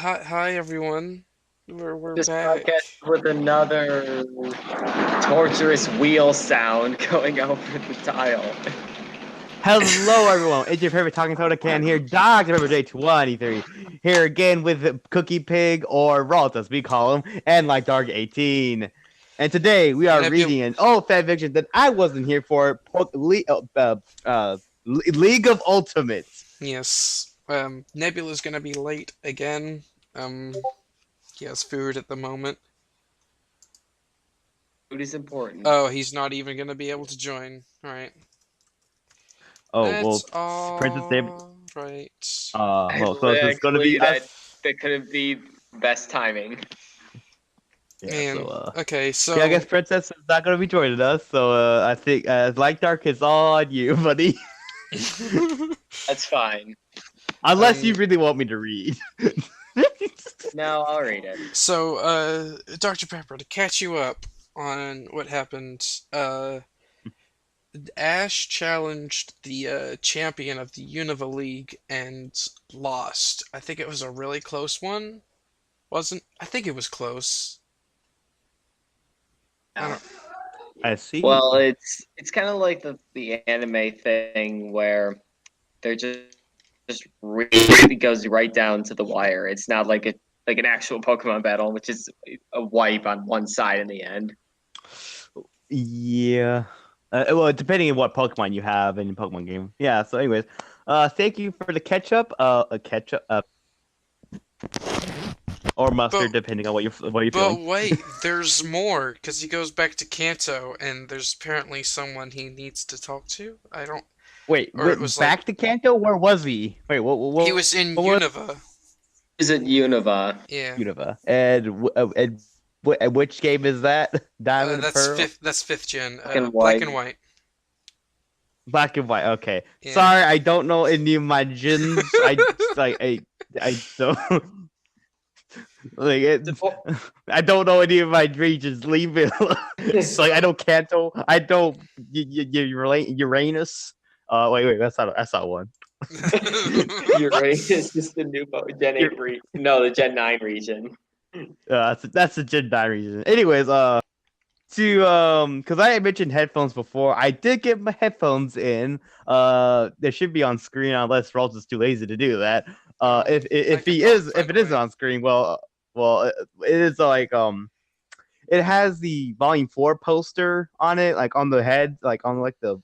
Hi everyone. We're This back. podcast with another torturous wheel sound going over the tile. Hello, everyone. It's your favorite talking soda can here, DrPepperJ23, here again with CookiePig, or Ralt, as we call him, and Lightdark18. And today we are reading an old fanfiction that I wasn't here for, League of Ultimates. Yes. Nebula's gonna be late again. He has food at the moment. Food is important. Oh, he's not even gonna be able to join. Alright. Oh, That's well, Princess Neb. right. Well, so it's going to be us. That couldn't be best timing. Yeah, Man. so, Okay, so yeah, I guess Princess is not going to be joining us, so I think Lightdark is all on you, buddy. That's fine. Unless you really want me to read. No, I'll read it. So, Dr. Pepper, to catch you up on what happened, Ash challenged the champion of the Unova League and lost. I think it was a really close one. Wasn't? I think it was close. I see. Well, it's kind of like the anime thing where they're just really goes right down to the wire. It's not like an actual Pokemon battle, which is a wipe on one side in the end. Yeah. Well, depending on what Pokemon you have in your Pokemon game. Yeah. So, anyways, thank you for the ketchup. A ketchup. Or mustard, depending on what you're feeling. But wait, there's more because he goes back to Kanto, and there's apparently someone he needs to talk to. I don't. Wait, it was back to Kanto? Where was he? Wait, what? He was in Unova. Is it Unova? Yeah. Unova. And which game is that? Diamond and Pearl? That's fifth gen. Black and White. Black and White. Okay. Yeah. Sorry, I don't know any of my gens. I don't. Like it, I don't know any of my regions. Leave it. It's like I don't Kanto. I don't Uranus. Wait, that's not one. Uranus is the new Gen 8 region. No, the Gen 9 region. That's the Gen 9 region. Anyways, because I had mentioned headphones before, I did get my headphones in. They should be on screen unless Rolls is too lazy to do that. If it is on screen, well, it is like it has the Volume 4 poster on it, like on the head, like on like the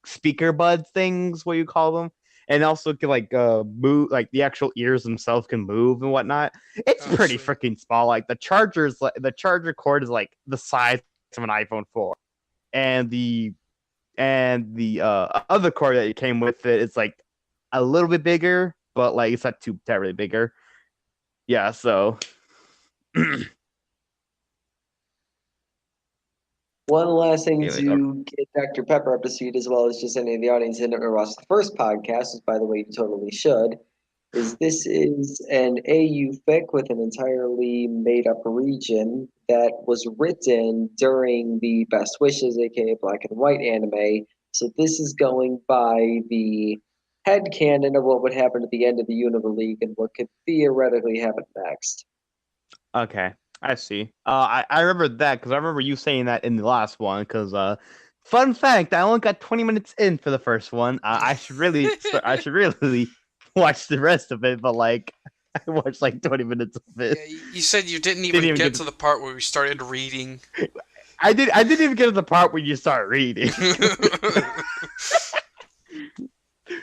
speaker bud things, what you call them, and also can like move, like the actual ears themselves can move and whatnot. It's pretty freaking small. Like the charger cord is like the size of an iPhone 4, and the other cord that came with it is like a little bit bigger, but like it's not too terribly bigger. Yeah, so one last thing to get Dr. Pepper up to speed, as well as just any of the audience that never watched the first podcast, which by the way you totally should, is this is an AU fic with an entirely made up region that was written during the Best Wishes, aka Black and White anime. So this is going by the headcanon of what would happen at the end of the Unova League and what could theoretically happen next. Okay, I see. I remember that because I remember you saying that in the last one. Because fun fact, I only got 20 minutes in for the first one. I should really watch the rest of it, but like I watched like 20 minutes of it. Yeah, you said you didn't even get to the part where we started reading. I didn't even get to the part where you start reading.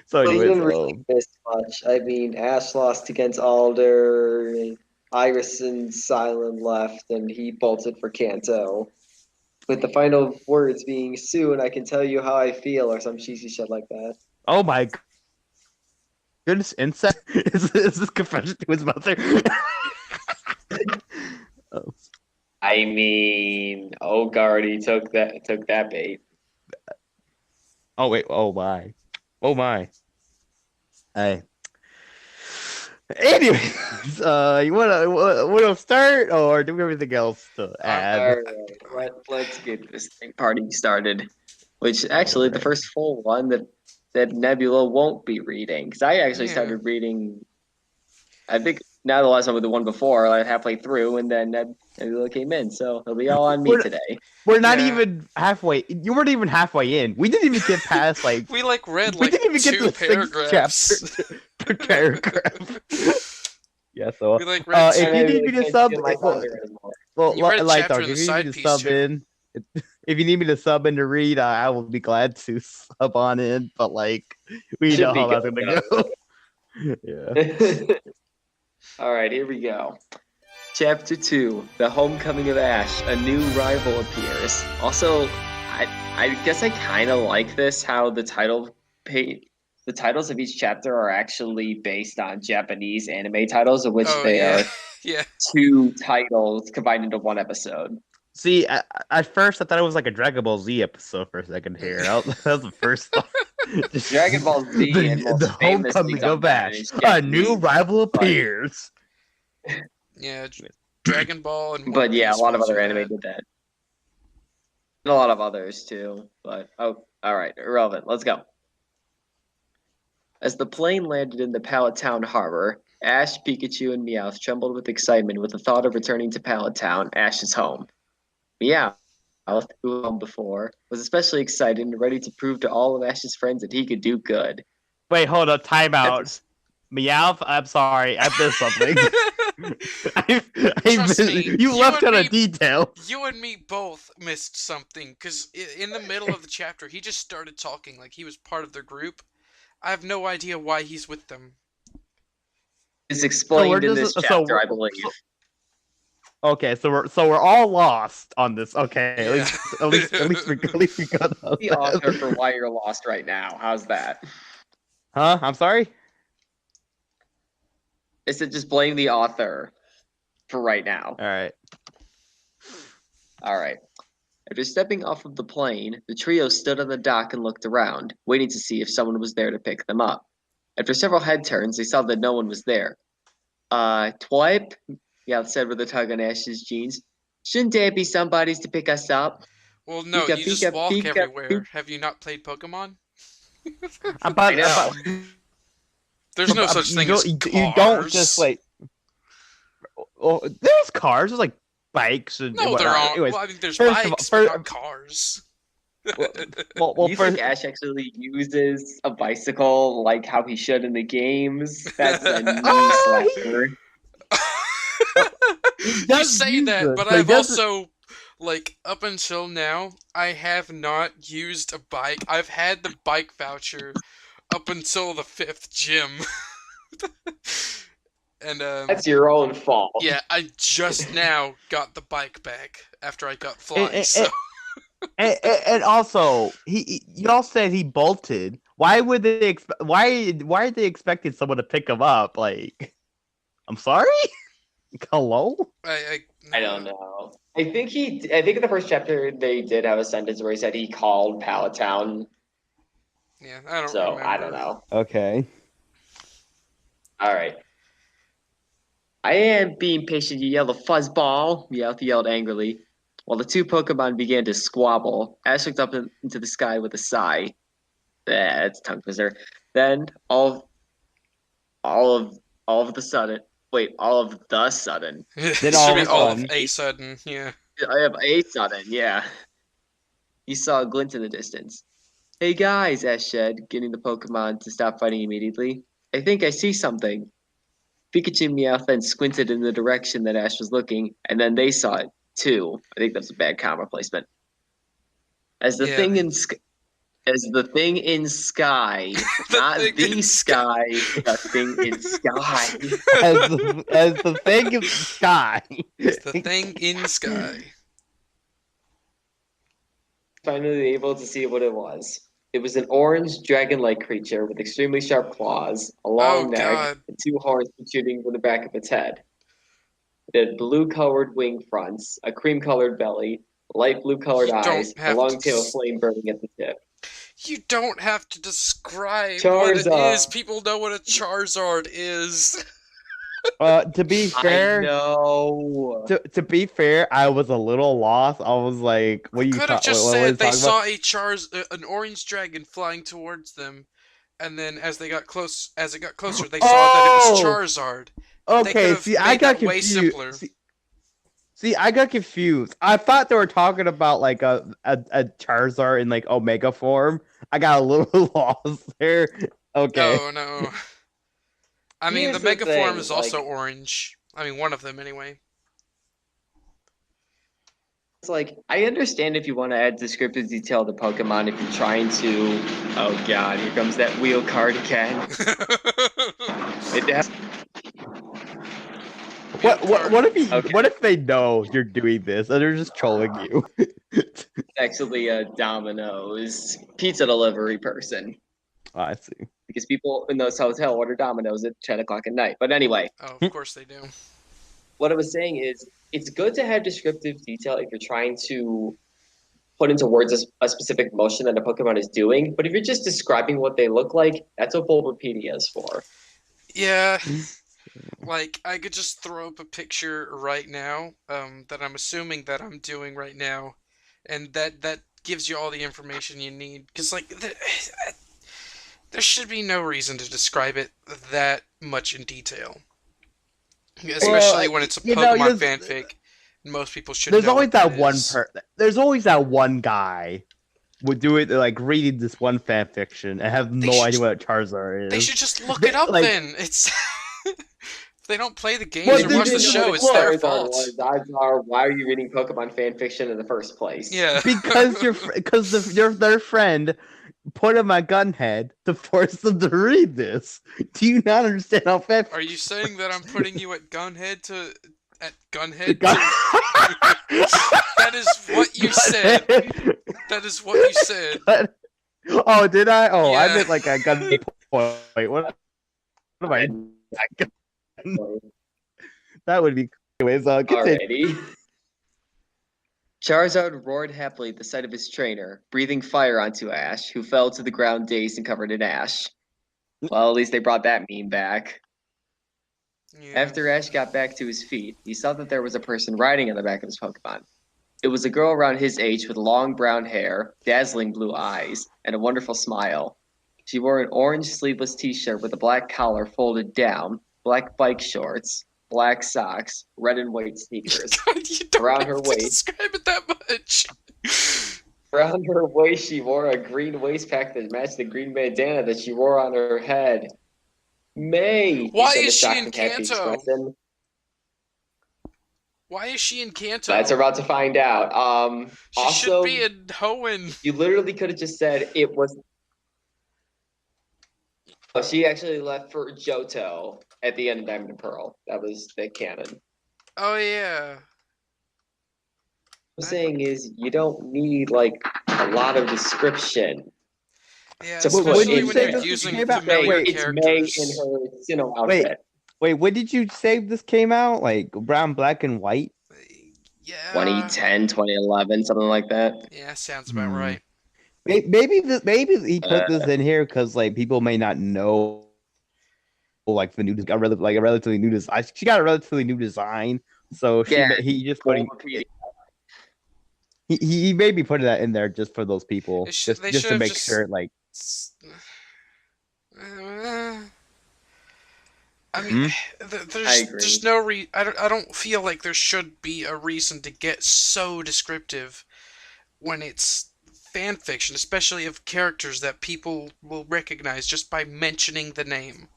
So he didn't read this much. I mean, Ash lost against Alder, Iris and Silent left, and he bolted for Kanto. With the final words being soon, I can tell you how I feel, or some cheesy shit like that. Oh my goodness, incest? Is this confession to his mother? Oh. I mean, Ogarty took that bait. Oh wait, oh my. Hey. Anyways, you wanna start, or do we have anything else to add? All right, let's get this party started. Which actually, the first full one that Nebula won't be reading, because I actually started reading. I think now the last one with the one before, like halfway through, and then Nebula came in, so it'll be all on me today. We're not Yeah. even halfway. You weren't even halfway in. We didn't even get past like. We like read We like didn't even get to 2 the 6th paragraphs. chapter per paragraph. Yeah, so We like read if you Maybe need me I to can't sub, steal my thunder anymore. You read a like chapter dog, in if the you need side me to piece, sub too. in, if you need me to sub in to read, I will be glad to sub on in. But like, we Should know be how that's good, gonna go. Yeah. All right, here we go. Chapter 2, The Homecoming of Ash, a new rival appears. Also, I guess I kind of like this, how the titles of each chapter are actually based on Japanese anime titles, of which Oh, they yeah. are Yeah. 2 titles combined into 1 episode. See, at first I thought it was like a Dragon Ball Z episode for a second here. That was the first thought. Just- Dragon Ball Z and most the famously homecoming done of that Ash. is A new Japanese, rival but- appears. Yeah, Dragon Ball and One But yeah, a Piece lot of both other do anime that. did that. And a lot of others too. But all right, irrelevant. Let's go. As the plane landed in the Pallet Town harbor, Ash, Pikachu, and Meowth trembled with excitement with the thought of returning to Pallet Town, Ash's home. Meowth, who was home before, was especially excited and ready to prove to all of Ash's friends that he could do good. Wait, hold up, timeout. That's- Meowth, I'm sorry, I missed something. Trust me, you you left and out a me- detail. You and me both missed something, because in the middle of the chapter, he just started talking like he was part of their group. I have no idea why he's with them. It's explained in does this it- chapter, I believe. Okay, so we're all lost on this. Okay, Yeah. at least we got The author for why you're lost right now. How's that? Huh? I'm sorry. I said just blame the author for right now. All right. All right. After stepping off of the plane, the trio stood on the dock and looked around, waiting to see if someone was there to pick them up. After several head turns, they saw that no one was there. Twipe, Meowth said with a tug on Ash's jeans. Shouldn't there be somebody's to pick us up? Well, no, Pika, you just Pika, walk Pika, everywhere. Pika. Have you not played Pokemon? About, I know. There's no such thing as you cars. don't just like. Well, there's cars. There's like bikes and No, there whatnot. aren't. Anyways, Well, I mean, there's first of all- bikes, but not cars. well, Do you first, think Ash actually uses a bicycle like how he should in the games? That's a knee slapper. You say that, but I've also, like, up until now, I have not used a bike. I've had the bike voucher up until the 5th gym. And, That's your own fault. yeah, I just now got the bike back after I got flying, so... and also, y'all said he bolted. Why would they why are they expecting someone to pick him up? Like, I'm sorry. Hello. I don't know. I think in the first chapter they did have a sentence where he said he called Pallet Town. Yeah, I don't So remember. I don't know. Okay. All right. I am being patient, you yellow fuzzball, Meowth yelled angrily. While the 2 Pokemon began to squabble, Ash looked up into the sky with a sigh. That's a tongue twister. Then all of the sudden, Then It all should be of a all of sudden- a sudden, yeah. I have a sudden, yeah. He saw a glint in the distance. Hey guys, Ash said, getting the Pokemon to stop fighting immediately. I think I see something. Pikachu and Meowth then squinted in the direction that Ash was looking, and then they saw it too. I think that's a bad comma placement. As the Yeah. thing in sky, not thing the in sky, the thing in sky. as the thing of sky. It's the thing in sky. Finally able to see what it was. It was an orange dragon-like creature with extremely sharp claws, a long Oh, neck, God. and 2 horns protruding from the back of its head. It had blue-colored wing fronts, a cream-colored belly, light blue-colored You don't eyes, a have long to tail of flame burning at the tip. You don't have to describe what it Charizard. is. People know what a Charizard is. To be I fair, know. to be fair, I was a little lost. I was like, "What are you Could have just what are said you they talking about?" saw an orange dragon flying towards them, and then as it got closer, they saw that it was Oh! Charizard, Okay, see, I got way simpler. confused. See, I got confused. I thought they were talking about like a Charizard in like Omega form. I got a little lost there. Okay. Oh no. I mean, Here's the the Mega form thing, is also like- orange. I mean, one of them anyway. It's like, I understand if you want to add descriptive detail to Pokemon if you're trying to. Oh god, here comes that wheel card again. It has. What if they know you're doing this and they're just trolling you? Actually a Domino's pizza delivery person. Oh, I see. Because people in those hotel order Domino's at 10 o'clock at night. But anyway, Oh, of course they do. what I was saying is it's good to have descriptive detail if you're trying to put into words a specific motion that a Pokemon is doing. But if you're just describing what they look like, that's what Bulbapedia is for. Yeah. Like, I could just throw up a picture right now, that I'm assuming that I'm doing right now, and that gives you all the information you need. Because, like, there should be no reason to describe it that much in detail. Especially when it's a Pokemon fanfic. Most people should know. There's always that one is. There's always that one guy would do it like reading this one fan fiction and have no idea what Charizard is. They should just look it up then. It's if they don't play the games Well, or watch the show, it's their fault. Odds are, why are you reading Pokemon fan fiction in the first place? Yeah. Because their friend put him on Gunhead to force them to read this. Do you not understand how fan? Are you saying that I'm putting you at Gunhead? That is what you said. That is what you said. Oh, did I? Oh, Yeah. I meant like a gun point. Wait, what am I? That would be. Anyways, continue. Alrighty. Charizard roared happily at the sight of his trainer, breathing fire onto Ash, who fell to the ground dazed and covered in ash. Well, at least they brought that meme back. Yeah. After Ash got back to his feet, he saw that there was a person riding on the back of his Pokemon. It was a girl around his age with long brown hair, dazzling blue eyes, and a wonderful smile. She wore an orange sleeveless t-shirt with a black collar folded down, black bike shorts, black socks, red and white sneakers. God, you don't Around have her to waist. describe it that much. Around her waist, she wore a green waist pack that matched the green bandana that she wore on her head. May! Why said is with she shocked in and happy Kanto? expression. Why is she in Kanto? That's about to find out. She Also, should be in Hoenn. you literally could have just said it was. Oh, she actually left for Johto at the end of Diamond and Pearl. That was the canon. Oh yeah. What I'm saying is, you don't need like a lot of description. Yeah, So what especially did when you you're say using this came out? familiar Wait, It's May characters. in her Sinnoh outfit. Wait, when did you say this came out? Like brown, black, and white? Yeah. 2010, 2011, something like that. Yeah, sounds about Hmm. right. Maybe he put this in here because like people may not know like the new a relatively new design. She got a relatively new design, so he just putting he may be putting that in there just for those people, just to make sure like. I mean, I there's agree. no I don't feel like there should be a reason to get so descriptive when it's fan fiction, especially of characters that people will recognize just by mentioning the name.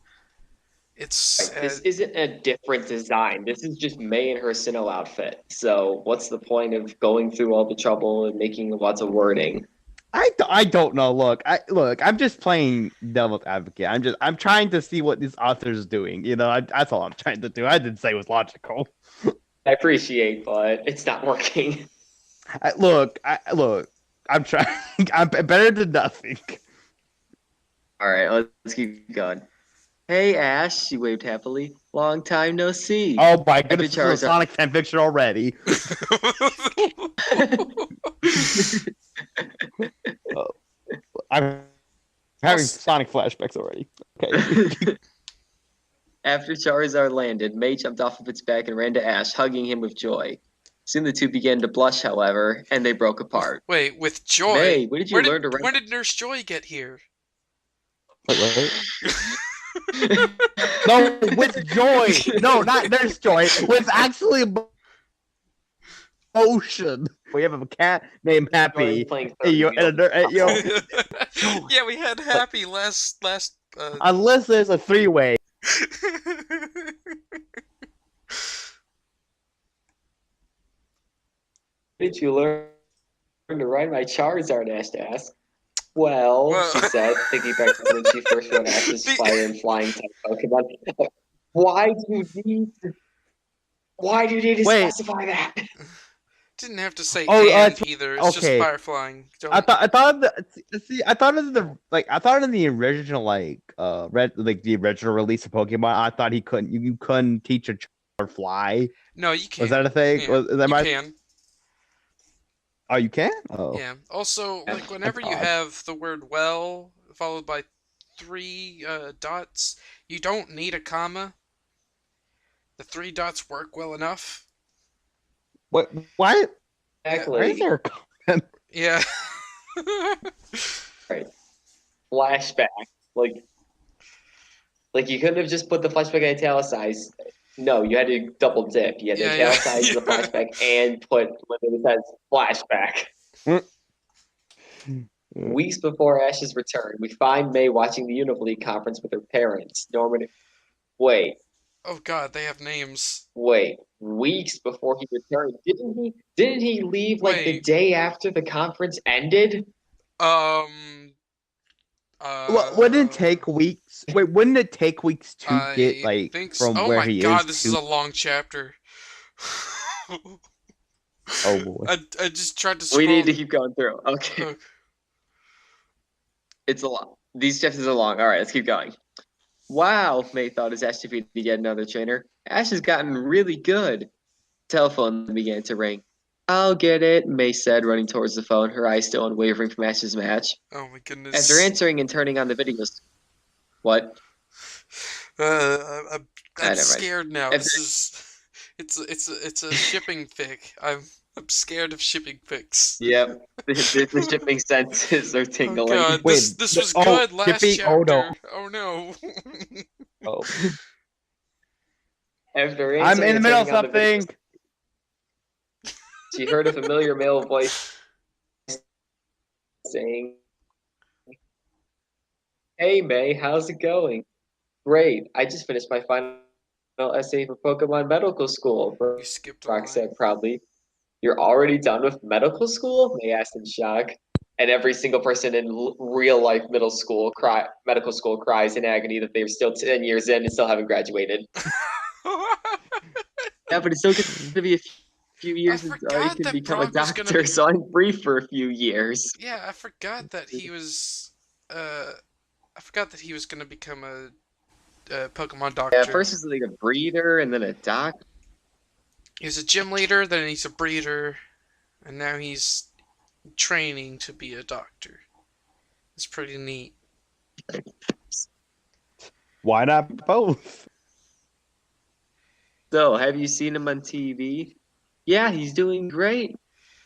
It's This isn't a different design. This is just May in her Sinnoh outfit. So what's the point of going through all the trouble and making lots of wording? I don't know. Look, I'm just playing devil's advocate. I'm trying to see what this author is doing. You know, that's all I'm trying to do. I didn't say it was logical. I appreciate, but it's not working. Look, I'm trying. I'm better than nothing. All right, let's keep going. Hey, Ash, she waved happily. Long time no see. Oh my goodness, this is a Charizard. Sonic fanfiction already. I'm having Sonic flashbacks already. Okay. After Charizard landed, May jumped off of its back and ran to Ash, hugging him with joy. Soon the two began to blush, however, and they broke apart. Wait, with Joy. May, when did you learn to run? When did Nurse Joy get here? Wait. No, with joy. No, not there's joy. With actually emotion. We have a cat named Happy. Playing And Yeah, we had Happy last. unless there's a three-way. Did you learn to ride my Charizard? Asked. Well, she said, thinking back to when she first wrote Ash's fire and flying type Pokemon. Why do you need to specify that? Didn't have to say Oh, either. It's just okay. fire flying. I thought in the original the original release of Pokemon, I thought you couldn't teach a Charizard fly. No, you can. Was that a thing? Yeah, you can. Oh, you can? Oh. Yeah. Also, like whenever you have the word "well" followed by 3 dots, you don't need a comma. The 3 dots work well enough. What? Exactly. Why is there a comment? Yeah. Right. Flashback. Like you couldn't have just put the flashback italicized. No, you had to double dip. You had to italicize the flashback and put when it says flashback. Weeks before Ash's return, we find May watching the Univleet conference with her parents. Norman. Wait. Oh God, they have names. Wait. Weeks before he returned, didn't he leave like the day after the conference ended? Wouldn't it take weeks? Wait, wouldn't it take weeks to get from where he is? Oh my God, this is a long chapter. Oh boy. I just tried to scroll. We need to keep going through. Okay. It's a lot. These chapters are long. All right, let's keep going. Wow, May thought as Ash defeated yet another trainer. Ash has gotten really good. Telephone began to ring. I'll get it, May said, running towards the phone, her eyes still unwavering from Ash's match. Oh my goodness. After answering and turning on the videos. What? I'm scared now. It's a shipping fic. I'm scared of shipping fics. Yep. The shipping senses are tingling. Oh God, this was good last chapter. Oh no. Oh. After I'm in the middle of something. She heard a familiar male voice saying, "Hey May, how's it going?" "Great. I just finished my final essay for Pokemon Medical School," You skipped a Brock line. said proudly. "You're already done with medical school?" May asked in shock. And every single person in real life medical school cries in agony that they're still 10 years in and still haven't graduated. Yeah, but it's still going to be a few years until I can become a doctor, so I'm free for a few years. Yeah, I forgot that he was. I forgot that he was going to become a Pokemon doctor. Yeah, first he's like a breeder and then a doc. He was a gym leader, then he's a breeder, and now he's training to be a doctor. It's pretty neat. Why not both? So, have you seen him on TV? Yeah, he's doing great,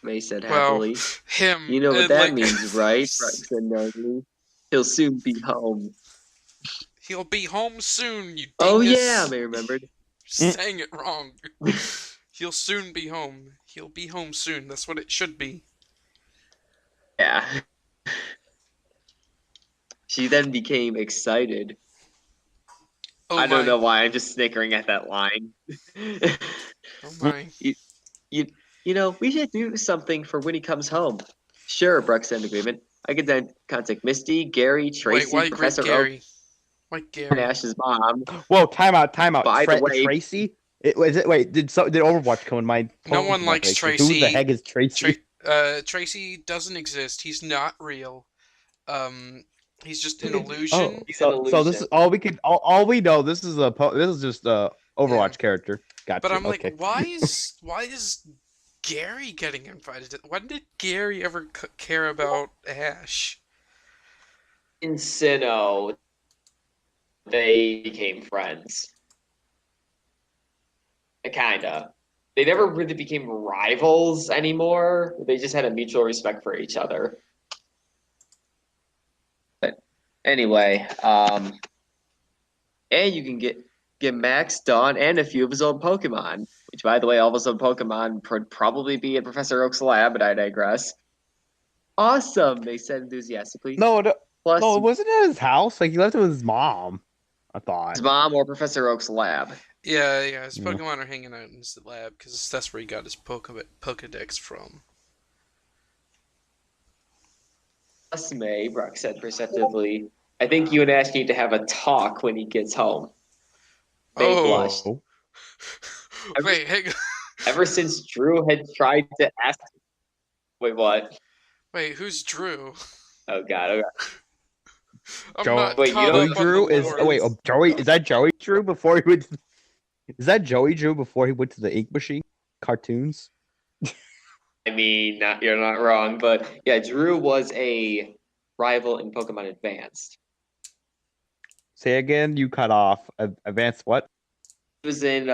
May said happily. Well, him. You know what that means, right? Said Gnarly. He'll soon be home. He'll be home soon, you dingus. Oh yeah, May remembered. Saying it wrong. He'll soon be home. He'll be home soon. That's what it should be. Yeah. She then became excited. Oh I don't know why. I'm just snickering at that line. Oh my. You know, we should do something for when he comes home. Sure, Brooke said in agreement. I could then contact Misty, Gary, Tracy, why Professor Gary? Why and Gary? Ash's mom. Whoa, time out. By the way, Tracy? Did Overwatch come in my... No one likes Tracy. Who the heck is Tracy? Tracy doesn't exist. He's not real. He's just an illusion. Oh, He's an illusion. so this is all we could. All we know. This is just a Overwatch character. Gotcha. But I'm like, okay. why is Gary getting invited? When did Gary ever care about Ash? In Sinnoh, they became friends. Kinda. They never really became rivals anymore. They just had a mutual respect for each other. But anyway, And you can get Max, Dawn, and a few of his old Pokemon. Which, by the way, all of his old Pokemon would probably be in Professor Oak's lab, but I digress. Awesome, they said enthusiastically. No, Plus, no, it wasn't at his house. Like he left it with his mom. I his thought. mom or Professor Oak's lab. Yeah, his Yeah. Pokemon are hanging out in his lab because that's where he got his Pokedex from. Plus, May, Brock said perceptively, I think you and Ash need to have a talk when he gets home. May blushed. Oh. Wait, hang on. Ever since Drew had tried to ask. Wait, what? Wait, who's Drew? Oh, God. Oh, God. I'm Joey- not Wait, you caught know up on Drew the is lore. oh, wait, Joey is that Joey Drew before he went? Is that Joey Drew before he went to the Ink Machine cartoons? I mean, you're not wrong, but yeah, Drew was a rival in Pokemon Advanced. Say again. You cut off. Advanced what? He was in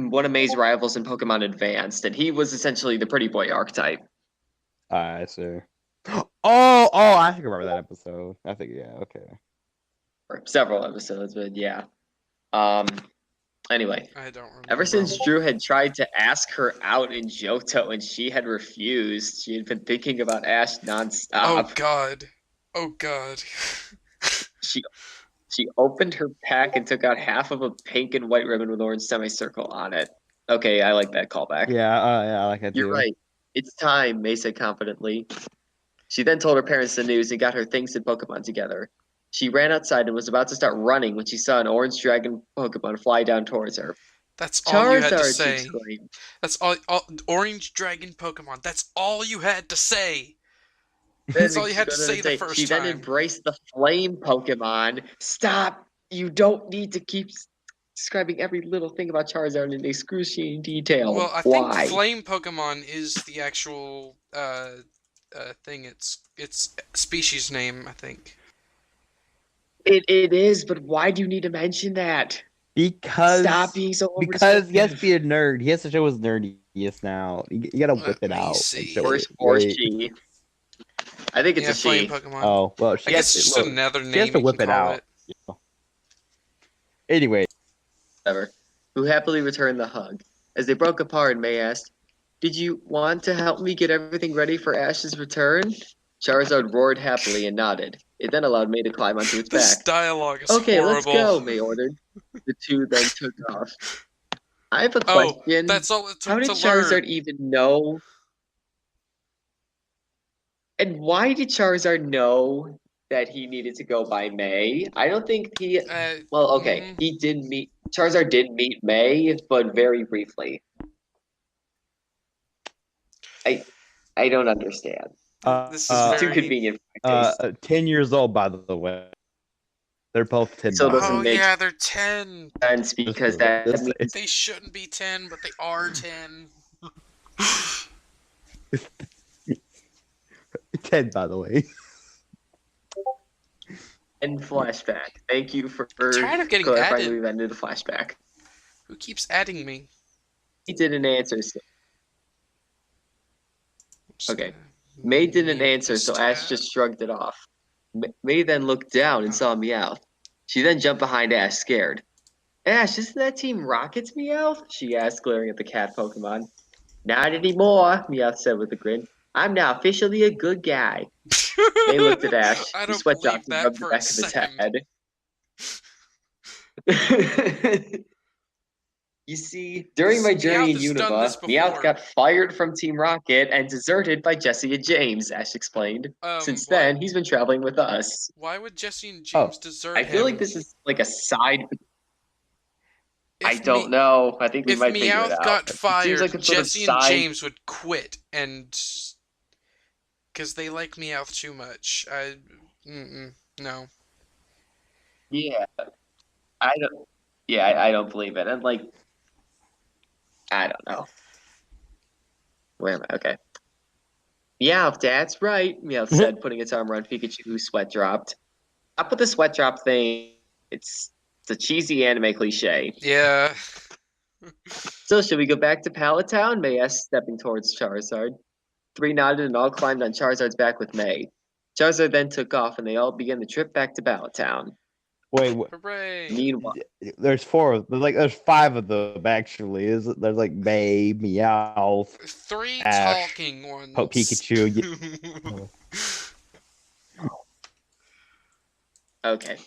one of May's rivals in Pokemon Advanced, and he was essentially the pretty boy archetype. I see. Oh, I think I remember that episode. I think okay. For several episodes, but yeah. Anyway, I don't remember. ever since Drew had tried to ask her out in Johto and she had refused, she had been thinking about Ash Oh nonstop. God. Oh God. She opened her pack and took out half of a pink and white ribbon with orange semicircle on it. Okay, I like that callback. Yeah, I like that too. You're right. It's time, May said confidently. She then told her parents the news and got her things and Pokemon together. She ran outside and was about to start running when she saw an orange dragon Pokemon fly down towards her. That's all you had to Charizard, she say. exclaimed. That's all. Orange Dragon Pokemon. That's all you had to say. Then That's all you had to she say the first She then time. embraced the flame Pokemon. Stop! You don't need to keep describing every little thing about Charizard in excruciating detail. Well, I think Why? Flame Pokemon is the actual thing. It's species name, I think. It is, but why do you need to mention that? Because Stop being so he has to oversensitive. be a nerd. He has to show his nerdiness now. You gotta whip it Let me out. see. And show Or it. Wait. she. I think it's Yeah, a Flame she. Pokemon. Oh well, I she guess has it's just to, look, another she has name to you whip can it call out. it. You know. Anyway, Whatever. Who happily returned the hug. As they broke apart, May asked, "Did you want to help me get everything ready for Ash's return?" Charizard roared happily and nodded. It then allowed May to climb onto its This back. dialogue is Okay, horrible. let's go, May ordered. The two then took off. I have a Oh, question. that's all it How took did to Charizard learn. even know? And why did Charizard know that he needed to go by May? I don't think he. Well, okay, he did meet. Charizard did meet May, but very briefly. I don't understand. This is This is too very. convenient for my taste. 10 years old, by the way. They're both 10. So by the doesn't Oh way. make yeah, they're 10. sense because that means They shouldn't be 10, but they are 10. 10, by the way. in flashback. Thank you for Tired of getting clarifying added. we've ended the flashback. Who keeps adding me? He didn't answer. So Just Okay. gonna May didn't mute answer, this so Ash tab. just shrugged it off. May then looked down and saw Meowth. She then jumped behind Ash, scared. Ash, isn't that Team Rocket's Meowth? She asked, glaring at the cat Pokemon. Not anymore, Meowth said with a grin. I'm now officially a good guy. May looked at Ash. I He don't sweat believe dropped and that rubbed the for a back of his second. head. You see, during my journey in Meowth has done this Unova, Meowth before. got fired from Team Rocket and deserted by Jesse and James, Ash explained. Since Why- then, he's been traveling with us. Why would Jesse and James desert I feel him? like this is like a side. I If don't know. I think we If might figure it Meowth out. got It seems fired, like a sort of Jesse and side. James would quit, and because they like Meowth too much. No. Yeah, I don't. Yeah, I don't believe it. And like, I don't know. Wait a minute. Okay. Meowth, that's right. Meowth said, putting its arm around Pikachu, whose sweat dropped. Up with the sweat drop thing. It's a cheesy anime cliche. Yeah. So, should we go back to Pallet Town? May asked, stepping towards Charizard. Three nodded and all climbed on Charizard's back with May. Charizard then took off, and they all began the trip back to Pallet Town. Wait, Hooray! Meanwhile, there's four. There's five of them actually. There's like Bay, Meowth, 3 Ash, talking ones. Pikachu. okay.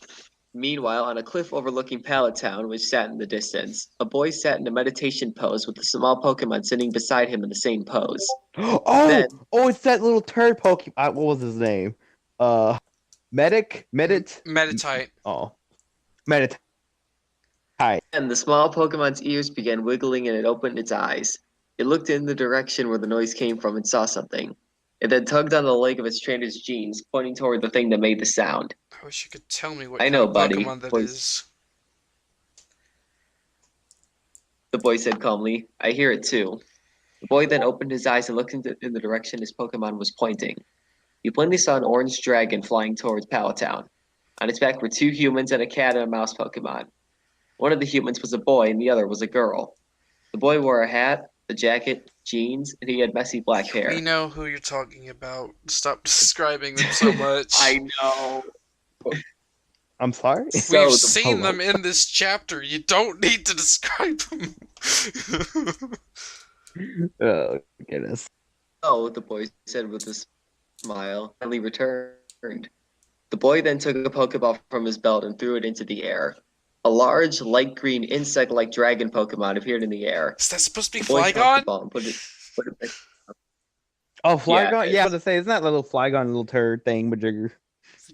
Meanwhile, on a cliff overlooking Pallet Town, which sat in the distance, a boy sat in a meditation pose with a small Pokemon sitting beside him in the same pose. Oh, Then- it's that little turd Pokemon. What was his name? Meditite. Oh, Meditite. And the small Pokemon's ears began wiggling and it opened its eyes. It looked in the direction where the noise came from and saw something. It then tugged on the leg of its trainer's jeans, pointing toward the thing that made the sound. I wish you could tell me what I kind know, of buddy. Pokemon that Voice- is. The boy said calmly, I hear it too. The boy then opened his eyes and looked in the direction his Pokemon was pointing. He plainly saw an orange dragon flying towards Pallet Town. On its back were 2 humans and a cat and a mouse Pokemon. One of the humans was a boy and the other was a girl. The boy wore a hat, a jacket, jeans, and he had messy black hair. We know who you're talking about. Stop describing them so much. I know. I'm sorry. We've So, seen them in this chapter. You don't need to describe them. Oh goodness. Oh, the boy said with a smile, and he returned. The boy then took a Pokeball from his belt and threw it into the air. A large, light green, insect-like dragon Pokemon appeared in the air. Is that supposed to be The boy caught the Flygon? ball and put it back. Oh, Flygon. Yeah, Yeah, I was gonna say, isn't that little Flygon little turd thing, Majigger?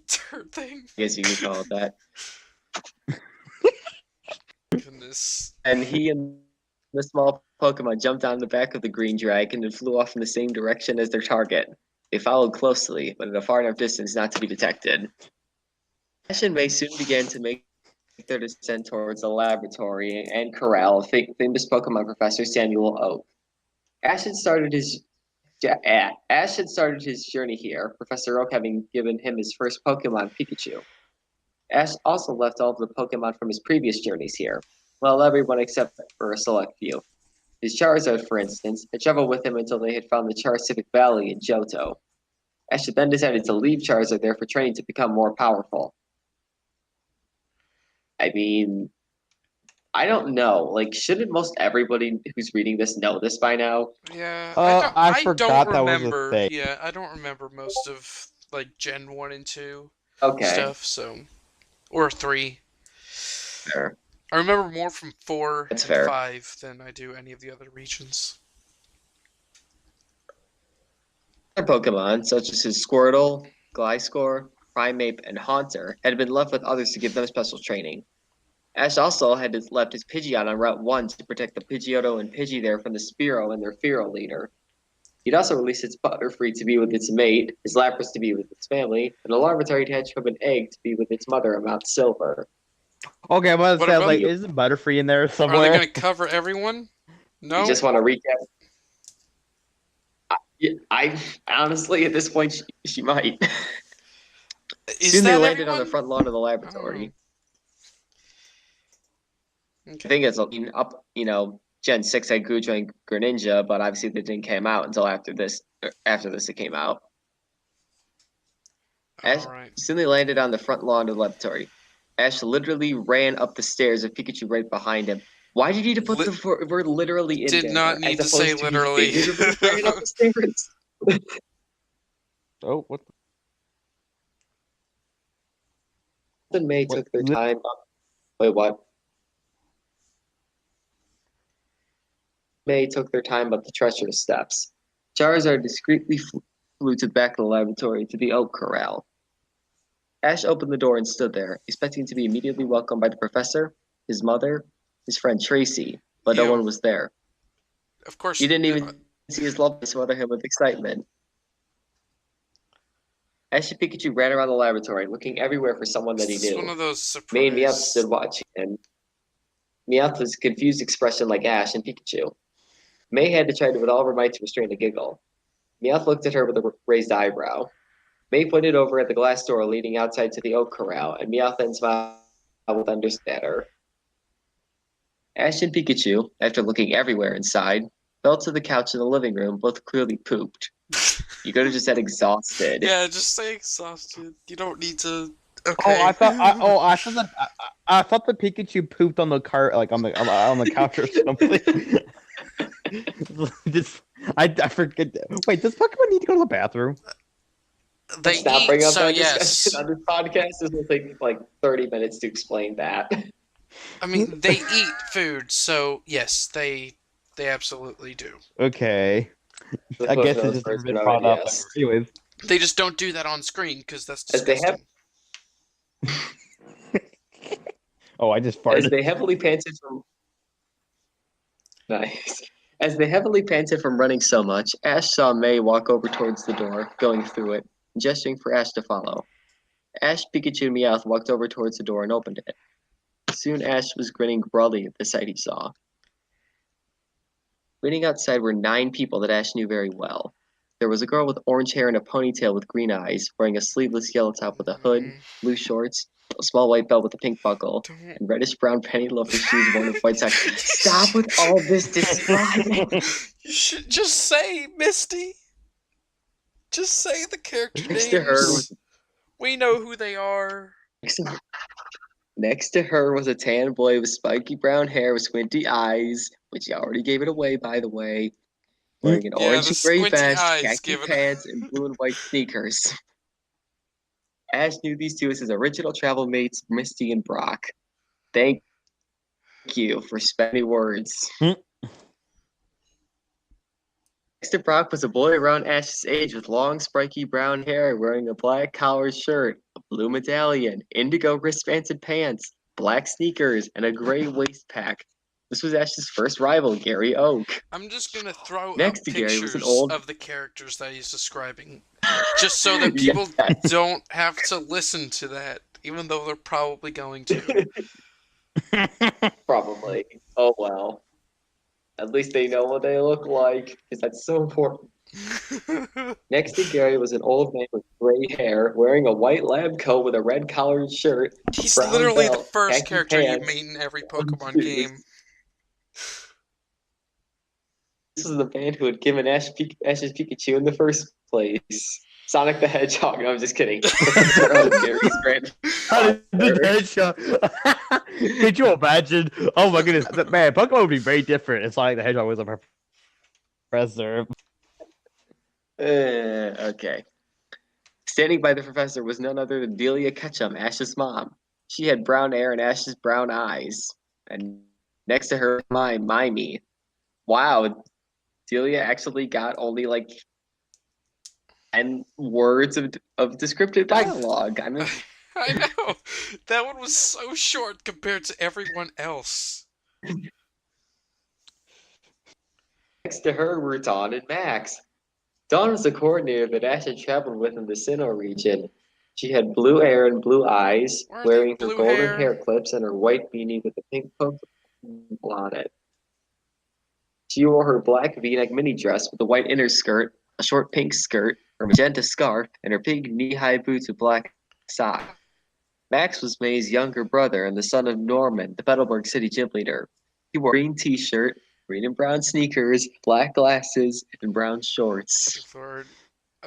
Turd thing. I guess you could call it that. Goodness. And he and the small Pokemon jumped on the back of the green dragon and flew off in the same direction as their target. They followed closely, but at a far enough distance not to be detected. Ash and May soon began to make their descent towards the laboratory and corral of famous Pokemon professor Samuel Oak. Ash had started his journey here, Professor Oak having given him his first Pokemon, Pikachu. Ash also left all of the Pokemon from his previous journeys here, well, everyone except for a select few. His Charizard, for instance, had traveled with him until they had found the Charcific Valley in Johto. Ash had then decided to leave Charizard there for training to become more powerful. I mean, I don't know. Like, shouldn't most everybody who's reading this know this by now? Yeah, I forgot don't that was a remember. thing. Yeah, I don't remember most of like Gen 1 and 2 Okay. stuff. So, or 3. Fair. I remember more from 4 That's and fair. 5 than I do any of the other regions. Other Pokemon, such as his Squirtle, Gliscor, Primeape, and Haunter, had been left with others to give them special training. Ash also had left his Pidgeot on Route 1 to protect the Pidgeotto and Pidgey there from the Spearow and their Fearow leader. He'd also released its Butterfree to be with its mate, his Lapras to be with its family, and a Larvitar hatched from an egg to be with its mother on Mount Silver. Okay, I'm about to What say, I was about like, you? isn't Butterfree in there Are somewhere? they going to cover everyone? No. You just want to recap? I honestly, at this point, she might. Is Soon they that landed on the everyone? front lawn of the laboratory. I Okay. think it's up, Gen 6 had Gujo and Greninja, but obviously they didn't come out until after this. It came out. Ash, All right. soon they landed on the front lawn of the laboratory. Ash literally ran up the stairs with Pikachu right behind him. Why did you need to put the word literally in Did there? not need as to say opposed he literally. figuratively ran up the stairs? Oh, what? And May What? took their time up. Wait, what? May took their time up the treacherous steps. Charizard discreetly flew to the back of the laboratory to the oak corral. Ash opened the door and stood there, expecting to be immediately welcomed by the professor, his mother, his friend Tracy, but no Ew. one was there. Of course. He didn't even see his love smother him with excitement. Ash and Pikachu ran around the laboratory, looking everywhere for someone that he This is knew. one of those May and Meowth surprise. stood watching him. Meowth was a confused expression like Ash and Pikachu. May had to try with all of her might to restrain a giggle. Meowth looked at her with a raised eyebrow. May pointed over at the glass door leading outside to the oak corral, and Meowth then smiled with understanding at her. Ash and Pikachu, after looking everywhere inside, fell to the couch in the living room, both clearly pooped. You could have just said exhausted. Yeah, just say exhausted. You don't need to Okay. I thought the Pikachu pooped on the cart, like on the couch or something. I forget. Wait, does Pokemon need to go to the bathroom? They Let's not eat, bring up so that yes. discussion on this podcast. This will take like 30 minutes to explain that. I mean, they eat food, so yes, they absolutely do. Okay, I guess it's just never been brought up. Yes. Anyways, They just don't do that on screen because that's As they disgusting. oh, I just As farted. they heavily panted from nice. As they heavily panted from running so much, Ash saw May walk over towards the door, going through it, gesturing for Ash to follow. Ash, Pikachu, and Meowth walked over towards the door and opened it. Soon Ash was grinning broadly at the sight he saw. Waiting outside were 9 people that Ash knew very well. There was a girl with orange hair and a ponytail with green eyes, wearing a sleeveless yellow top with a hood, blue shorts, a small white belt with a pink buckle, Don't. and reddish-brown penny loafer shoes worn with white socks. Stop with all this describing! You should just say Misty. Just say the character Next to her names. was We know who they are. Next to her was a tan boy with spiky brown hair with squinty eyes, which you already gave it away, by the way. Wearing an Yeah, orange the and gray squinty vest, eyes khaki given- pants, and blue and white sneakers. Ash knew these two as his original travel mates, Misty and Brock. Thank you for spending words. Next to Brock was a boy around Ash's age with long, spiky brown hair, wearing a black collared shirt, a blue medallion, indigo wristbands and pants, black sneakers, and a gray waist pack. This was Ash's first rival, Gary Oak. I'm just gonna throw Next up to Gary was an pictures old- of the characters that he's describing, just so that people don't have to listen to that, even though they're probably going to. Probably. Oh well. At least they know what they look like, because that's so important. Next to Gary was an old man with gray hair, wearing a white lab coat with a red collared shirt. He's brown literally the belt, first khaki character you pants, meet in every brown Pokemon shoes. game. This is the man who had given Ash's Pikachu in the first place. Sonic the Hedgehog. No, I'm just kidding. Gary's grand. Could you imagine? Oh my goodness, man, Pokemon would be very different if Sonic the Hedgehog was a professor. Okay. Standing by the professor was none other than Delia Ketchum, Ash's mom. She had brown hair and Ash's brown eyes. And next to her, Mimey. Wow, Delia actually got only like 10 words of descriptive dialogue. I mean, I know! That one was so short compared to everyone else. next to her were Dawn and Max. Dawn was the coordinator that Ash had traveled with in the Sinnoh region. She had blue hair and blue eyes, Where are the wearing her blue golden hair? hair clips and her white beanie with a pink Pokemon on it. She wore her black V-neck mini dress with a white inner skirt, a short pink skirt, her magenta scarf, and her pink knee-high boots with black socks. Max was May's younger brother and the son of Norman, the Petalburg City gym leader. He wore a green t-shirt, green and brown sneakers, black glasses, and brown shorts. Lord.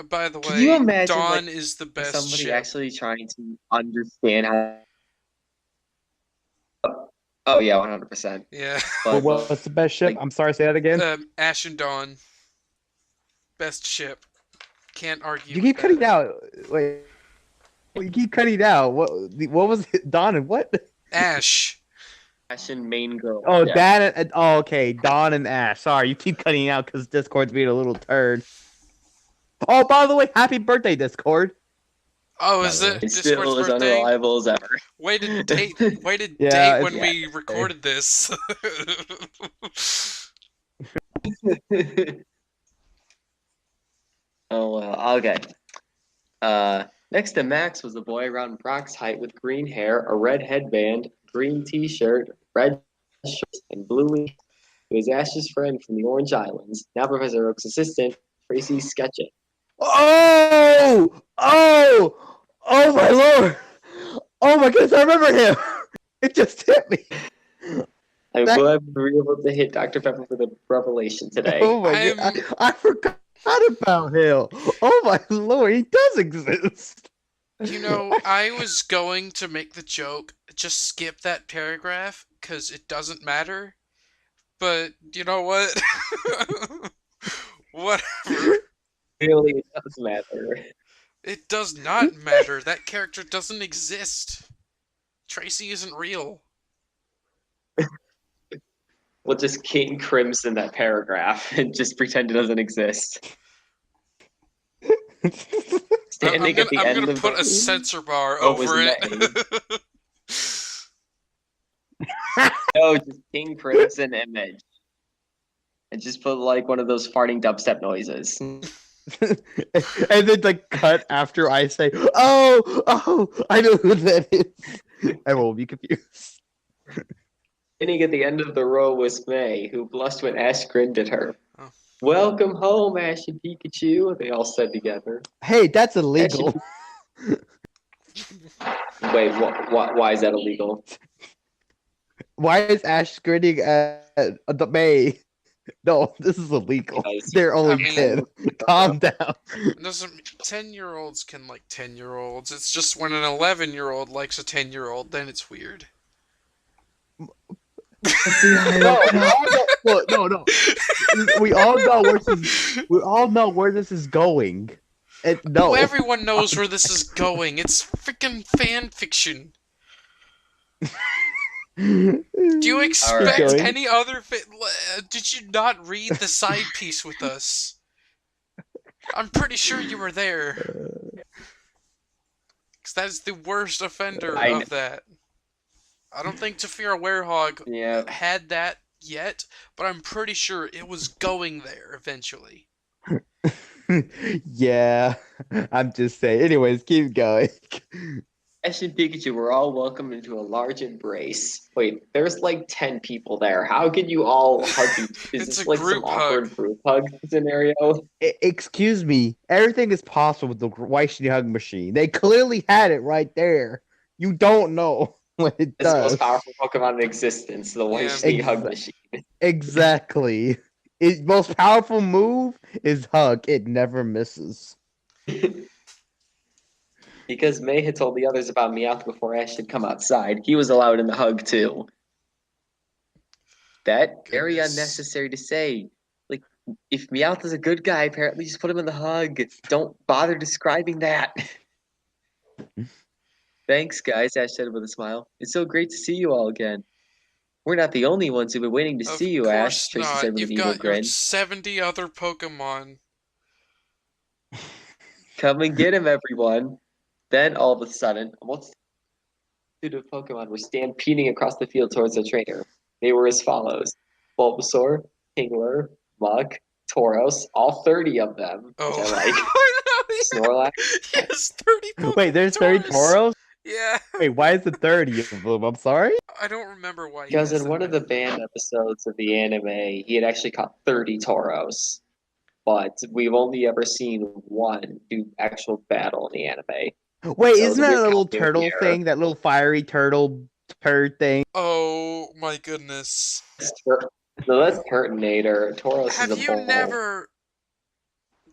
By the Can you way, imagine, Dawn like, is the best Somebody ship. actually trying to understand how. Oh yeah, 100%. Yeah. But What's the best ship? like- I'm sorry, say that again. Ash and Dawn. Best ship. Can't argue. You with keep cutting that. out. Wait. You keep cutting out. What was it? Dawn and what? Ash. Ash and main girl. Oh, yeah. Dan and oh, okay, Dawn and Ash. Sorry, you keep cutting out because Discord's being a little turd. Oh, by the way, happy birthday, Discord. Oh, is it It's still Discord's as birthday? unreliable as ever. Way to date Yeah, when it's- we recorded this. Oh well, okay. Next to Max was a boy around Brock's height with green hair, a red headband, green t-shirt, red shorts, and blue. He was Ash's friend from the Orange Islands, now Professor Oak's assistant, Tracy Sketchit. Oh my lord! Oh my goodness, I remember him. It just hit me. I'm That- glad we were able to hit Dr. Pepper for the revelation today. Oh my I'm- god, I forgot about him. Oh my lord, he does exist. You know, I was going to make the joke, just skip that paragraph, because it doesn't matter. But, you know what? Whatever. Really, it does matter. It does not matter. That character doesn't exist. Tracy isn't real. We'll just King Crimson that paragraph and just pretend it doesn't exist. Standing at the I'm end gonna of put the a censor bar Oh, it was over it. No, just King Crimson image. And just put like one of those farting dubstep noises. And then like cut after I say, "Oh, I know who that is." I will be confused. Standing at the end of the row was May, who blushed when Ash grinned at her. Oh. Welcome home, Ash and Pikachu, they all said together. Hey, that's illegal. Wait, why is that illegal? Why is Ash grinning at the May? No, this is illegal. Because- They're only I mean- 10. Calm down. 10-year-olds can like 10-year-olds. It's just when an 11-year-old likes a 10-year-old, then it's weird. No. We all know where this is going. And no. Oh, everyone knows where this is going. It's freaking fan fiction. Do you expect Alright. any other did you not read the side piece with us? I'm pretty sure you were there. Because that is the worst offender of that. I don't think Tafira Werehog had that yet, but I'm pretty sure it was going there eventually. Yeah, I'm just saying. Anyways, keep going. Ash and Pikachu were all welcomed into a large embrace. Wait, there's like 10 people there. How can you all hug each? Is It's this a like some group awkward hug. group hug scenario? Excuse me. Everything is possible with the White Shiny Hug Machine. They clearly had it right there. You don't know what it It's the does. most powerful Pokemon in existence, the White Yeah. Snake Hug Machine. Exactly. Its most powerful move is Hug. It never misses. Because May had told the others about Meowth before Ash had come outside. He was allowed in the hug too. That very Goodness. unnecessary to say. Like, if Meowth is a good guy, apparently just put him in the hug. Don't bother describing that. Thanks, guys, Ash said with a smile. It's so great to see you all again. We're not the only ones who've been waiting to see you, Ash, Tracy Of course said not. with You've an evil got your grin. 70 other Pokemon. Come and get him, everyone. Then, all of a sudden, a multitude of Pokemon were stampeding across the field towards their trainer. They were as follows. Bulbasaur, Kingler, Muk, Tauros, all 30 of them, which Oh. I like. Snorlax. Yes, 30 Pokemon. Wait, there's 30 Tauros? Yeah. Wait, why is it 30 of them? I'm sorry? I don't remember why. Because he has in that one of the many. banned episodes of the anime, he had actually caught 30 Tauros. But we've only ever seen one do actual battle in the anime. Wait, So isn't the that a weird little copy of turtle the error. thing? That little fiery turtle turd thing? Oh my goodness. No, that's Turtonator. Tauros Have is a you bull. never,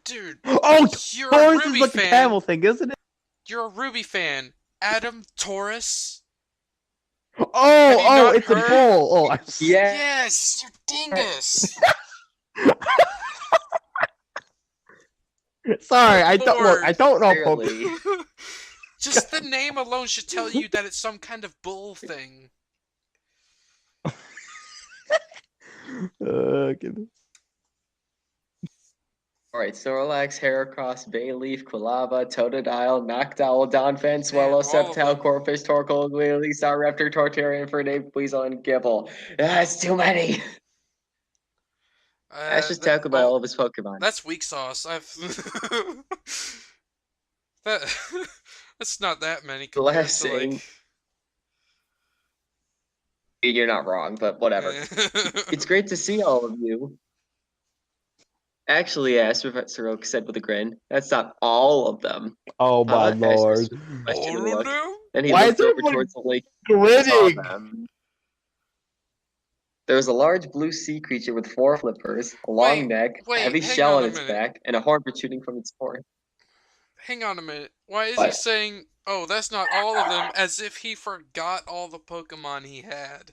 dude? Oh, You're a Taurus is Ruby like the fan. camel thing, isn't it? You're a Ruby fan. Adam Taurus. Oh, not it's a heard? bull. Oh, Yeah. Yes, you dingus. sorry. I don't look. Lord. I don't know Clearly. Pokemon. Just the name alone should tell you that it's some kind of bull thing. Goodness. Alright, Snorlax, Heracross, Bayleaf, Quilava, Totodile, Noctowl, Donphan, Swallow, all of Sceptile, them. Corphish, Torkoal, Glalie, Staraptor, Torterra, Infernape, Weasel, and Gibble. That's too many! Ash just talk about all of his Pokemon. That's weak sauce. That that's not that many compared to Blessing. like. You're not wrong, but whatever. It's great to see all of you. Actually, Ash, Professor Oak said with a grin, that's not all of them. Oh my Ash lord. just with a questioning look. Oh, Then he Why looked is over everyone towards the lake and saw Grinning. them. There was a large blue sea creature with 4 flippers, a long Wait, neck, a wait, heavy hang shell on on a its minute. back, and a horn protruding from its horn. Hang on a minute. Why is he What? saying Oh, that's not all of them, as if he forgot all the Pokemon he had.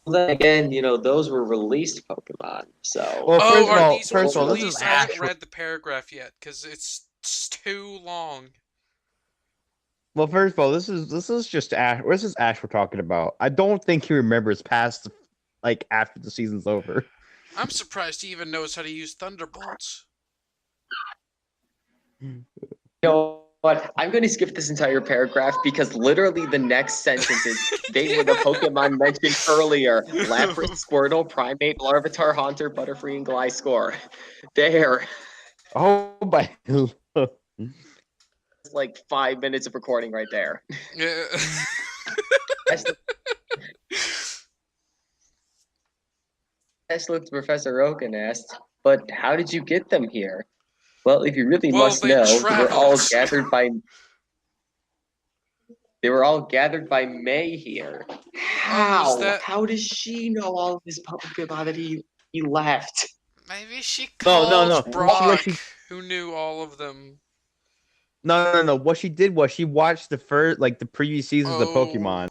Then again, those were released Pokemon, so. Well, Oh, are these first ones of all, this is released? I haven't Ash. read the paragraph yet, because it's too long. Well, first of all, this is just Ash. This is Ash we're talking about. I don't think he remembers past, like, after the season's over. I'm surprised he even knows how to use Thunderbolts. You know what? I'm going to skip this entire paragraph because literally the next sentence is they were the Pokemon mentioned earlier. Lapras, Squirtle, Primeape, Larvitar, Haunter, Butterfree, and Gliscor. There. Oh my! It's like 5 minutes of recording right there. Yeah. Ash looked at Professor Oak and asked, "But how did you get them here?" Well, if you really Well, must they know, they were all traveled. gathered by. They were all gathered by May here. How? that- How does she know all of this Pokemon that he left? Maybe she No, called no. Brock, who knew all of them. No. What she did was she watched the previous seasons of Oh. Pokemon,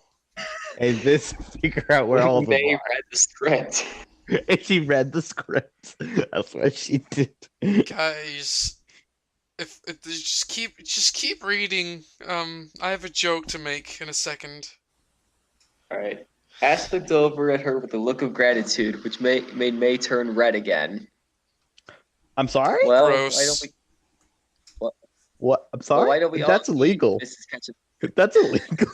and this figure out where all of them May are. read the script. And she read the script. That's what she did. Guys, if just keep reading. I have a joke to make in a second. All right. Ash looked over at her with a look of gratitude, which made May turn red again. I'm sorry. Well, Gross. why don't we? What? I'm Well, sorry. why don't we? That's all illegal. Mrs. Ketchum. That's illegal.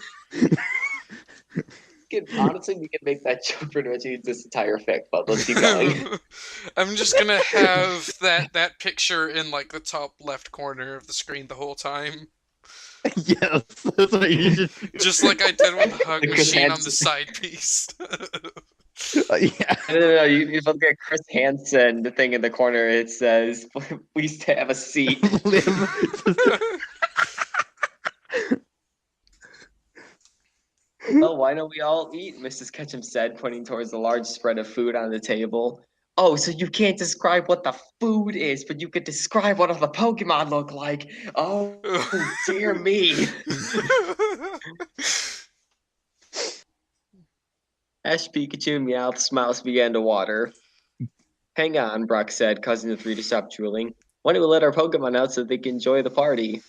Honestly, we can make that joke pretty much this entire fic, but let's keep going. I'm just gonna have that picture in like the top left corner of the screen the whole time, Yes. That's what you should. just like I did with the hug The machine on Hansen. the side piece. Yeah. No. You look at Chris Hansen, the thing in the corner. It says, "Please have a seat." Well, why don't we all eat? Mrs. Ketchum said, pointing towards the large spread of food on the table. Oh, so you can't describe what the food is, but you could describe what all the Pokemon look like. Oh, dear me. Ash, Pikachu, and Meowth's mouths began to water. Hang on, Brock said, causing the three to stop drooling. Why don't we let our Pokemon out so they can enjoy the party?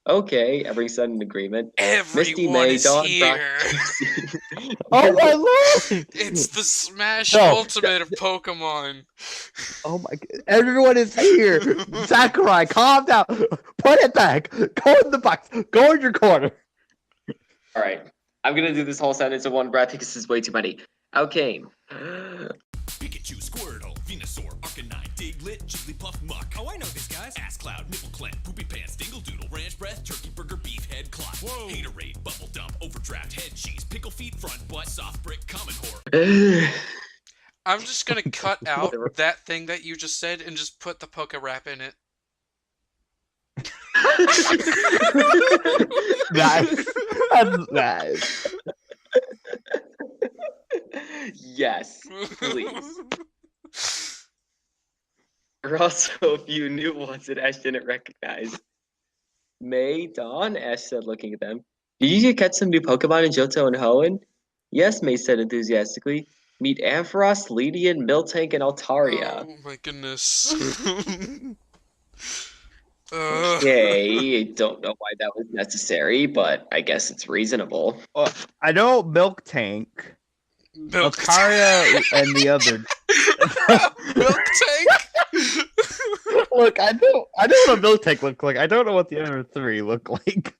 Okay, everyone said in agreement. Misty, Everyone May, is Dawn, here. Brock, Oh my lord! It's the Smash No. Ultimate of Pokemon. Oh my god! Everyone is here. Sakurai, calm down. Put it back. Go in the box. Go in your corner. All right, I'm gonna do this whole sentence in one breath because this is way too many. Okay. Pikachu, Squirtle, Venusaur, Arcanine, Diglett, Jigglypuff, Muck. Oh, I know these guys. Ass Cloud, Nipple Clent, Poopy Pants, Dingle Doodle, Ranch Breath, Turkey Burger, Beef Head, Clot. Whoa. Haterade, Bubble Dump, Overdraft, Head Cheese, Pickle Feet, Front Butt, Soft Brick, Common Whore. I'm just gonna cut out that thing that you just said and just put the Poke Rap in it. Nice. That's nice. Yes, please. There are also a few new ones that Ash didn't recognize. May, Dawn, Ash said, looking at them. Did you catch some new Pokemon in Johto and Hoenn? Yes, May said enthusiastically. Meet Ampharos, Ledian, Miltank, and Altaria. Oh my goodness. Okay, I don't know why that was necessary, but I guess it's reasonable. I know Milk Tank, Milk Altaria, and the other. Milk Tank? Look, I know what a Milk Tank look like. I don't know what the other three look like.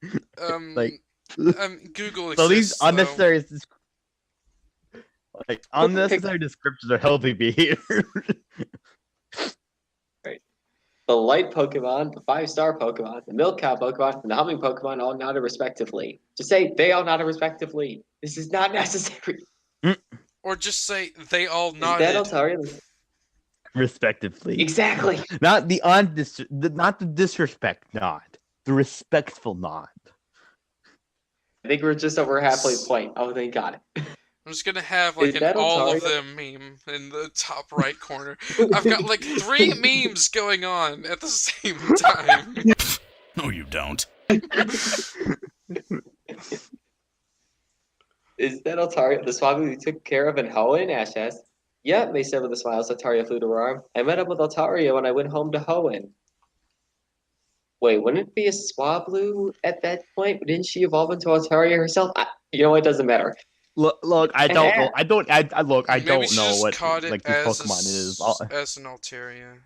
Like, Google exists, so these though. unnecessary, unnecessary descriptions are helping me here. The light Pokemon, the 5-star Pokemon, the milk cow Pokemon, and the humming Pokemon all nodded respectively. Just say they all nodded respectively. This is not necessary. Or just say they all Is nodded. that Altaria? Respectively. Exactly. Not the not the disrespect nod. The respectful nod. I think we're just over halfway point. Oh, they got it. I'm just gonna have like Is an that all of Altaria? them meme in the top right corner. I've got like 3 memes going on at the same time. No, you don't. Is that Altaria the Swablu you took care of in Hoenn? Ash asked. Yep, May said with a smile as Altaria flew to her arm. I met up with Altaria when I went home to Hoenn. Wait, wouldn't it be a Swablu at that point? Didn't she evolve into Altaria herself? You know what? Doesn't matter. Look, I don't know. I don't Maybe she know just what caught it like these as Pokemon is. as an Altaria.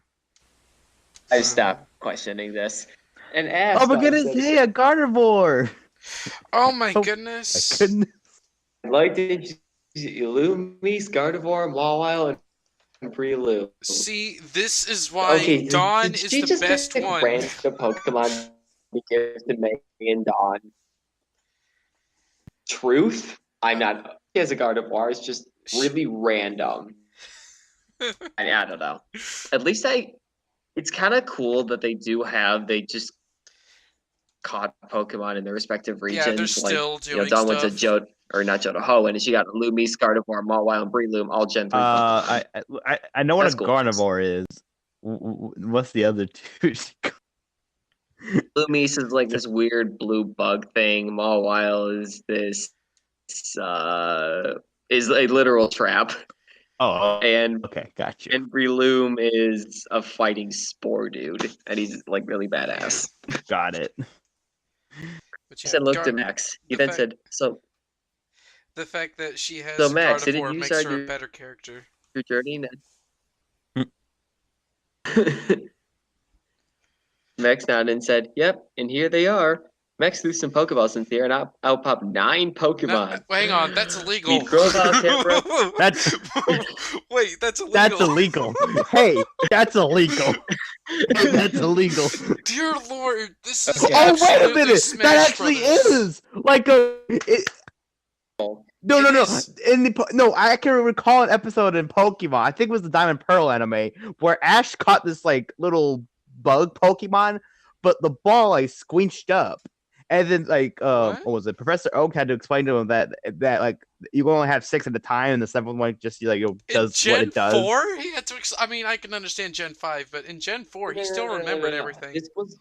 I stopped questioning this. And Ash Oh my thought goodness! said, Hey, a Gardevoir! Oh my Oh, goodness! My goodness. I'd like to introduce Illumi, Gardevoir, Mawile, and Breloom. See, this is why Okay, Dawn did is she the just best pick one. random Pokemon to give to May and Dawn? Truth? I'm not. She has a Gardevoir. It's just really random. I don't know. At least it's kind of cool that they just caught Pokemon in their respective regions. Yeah, they're like, still doing Dawn went to stuff. Johto Ho, and she got Lumi, Gardevoir, Mawile, and Breloom, all Gen 3 Pokemon. I know what That's a cool. Gardevoir is. What's the other two? Loomise is like this weird blue bug thing. Mawile is this is a literal trap. Oh, And okay, got you. and Breloom is a fighting spore dude, and he's like really badass. Got it. But I yeah, said, look to Max. He then said, the fact that she has So, a Max, didn't Gardevoir you makes start her a your- better character. your journey then. Max nodded and said, "Yep, and here they are." Max threw some Pokeballs in the air, and out popped 9 Pokemon. No, hang on, that's illegal. Meet Grovyle, Camera. That's Wait, that's illegal. that's illegal. Hey, that's illegal. That's illegal. Dear Lord, this is Okay. Oh, wait a absolutely minute! Smash That actually Brothers. is like a. No, It no. is. I can recall an episode in Pokemon. I think it was the Diamond Pearl anime where Ash caught this like little bug Pokemon, but the ball like squinched up, and then what was it? Professor Oak had to explain to him that like you can only have 6 at a time, and the 7th one just does in what Gen it does. 4, he had to. I mean, I can understand Gen 5, but in Gen 4, he still remembered everything. This was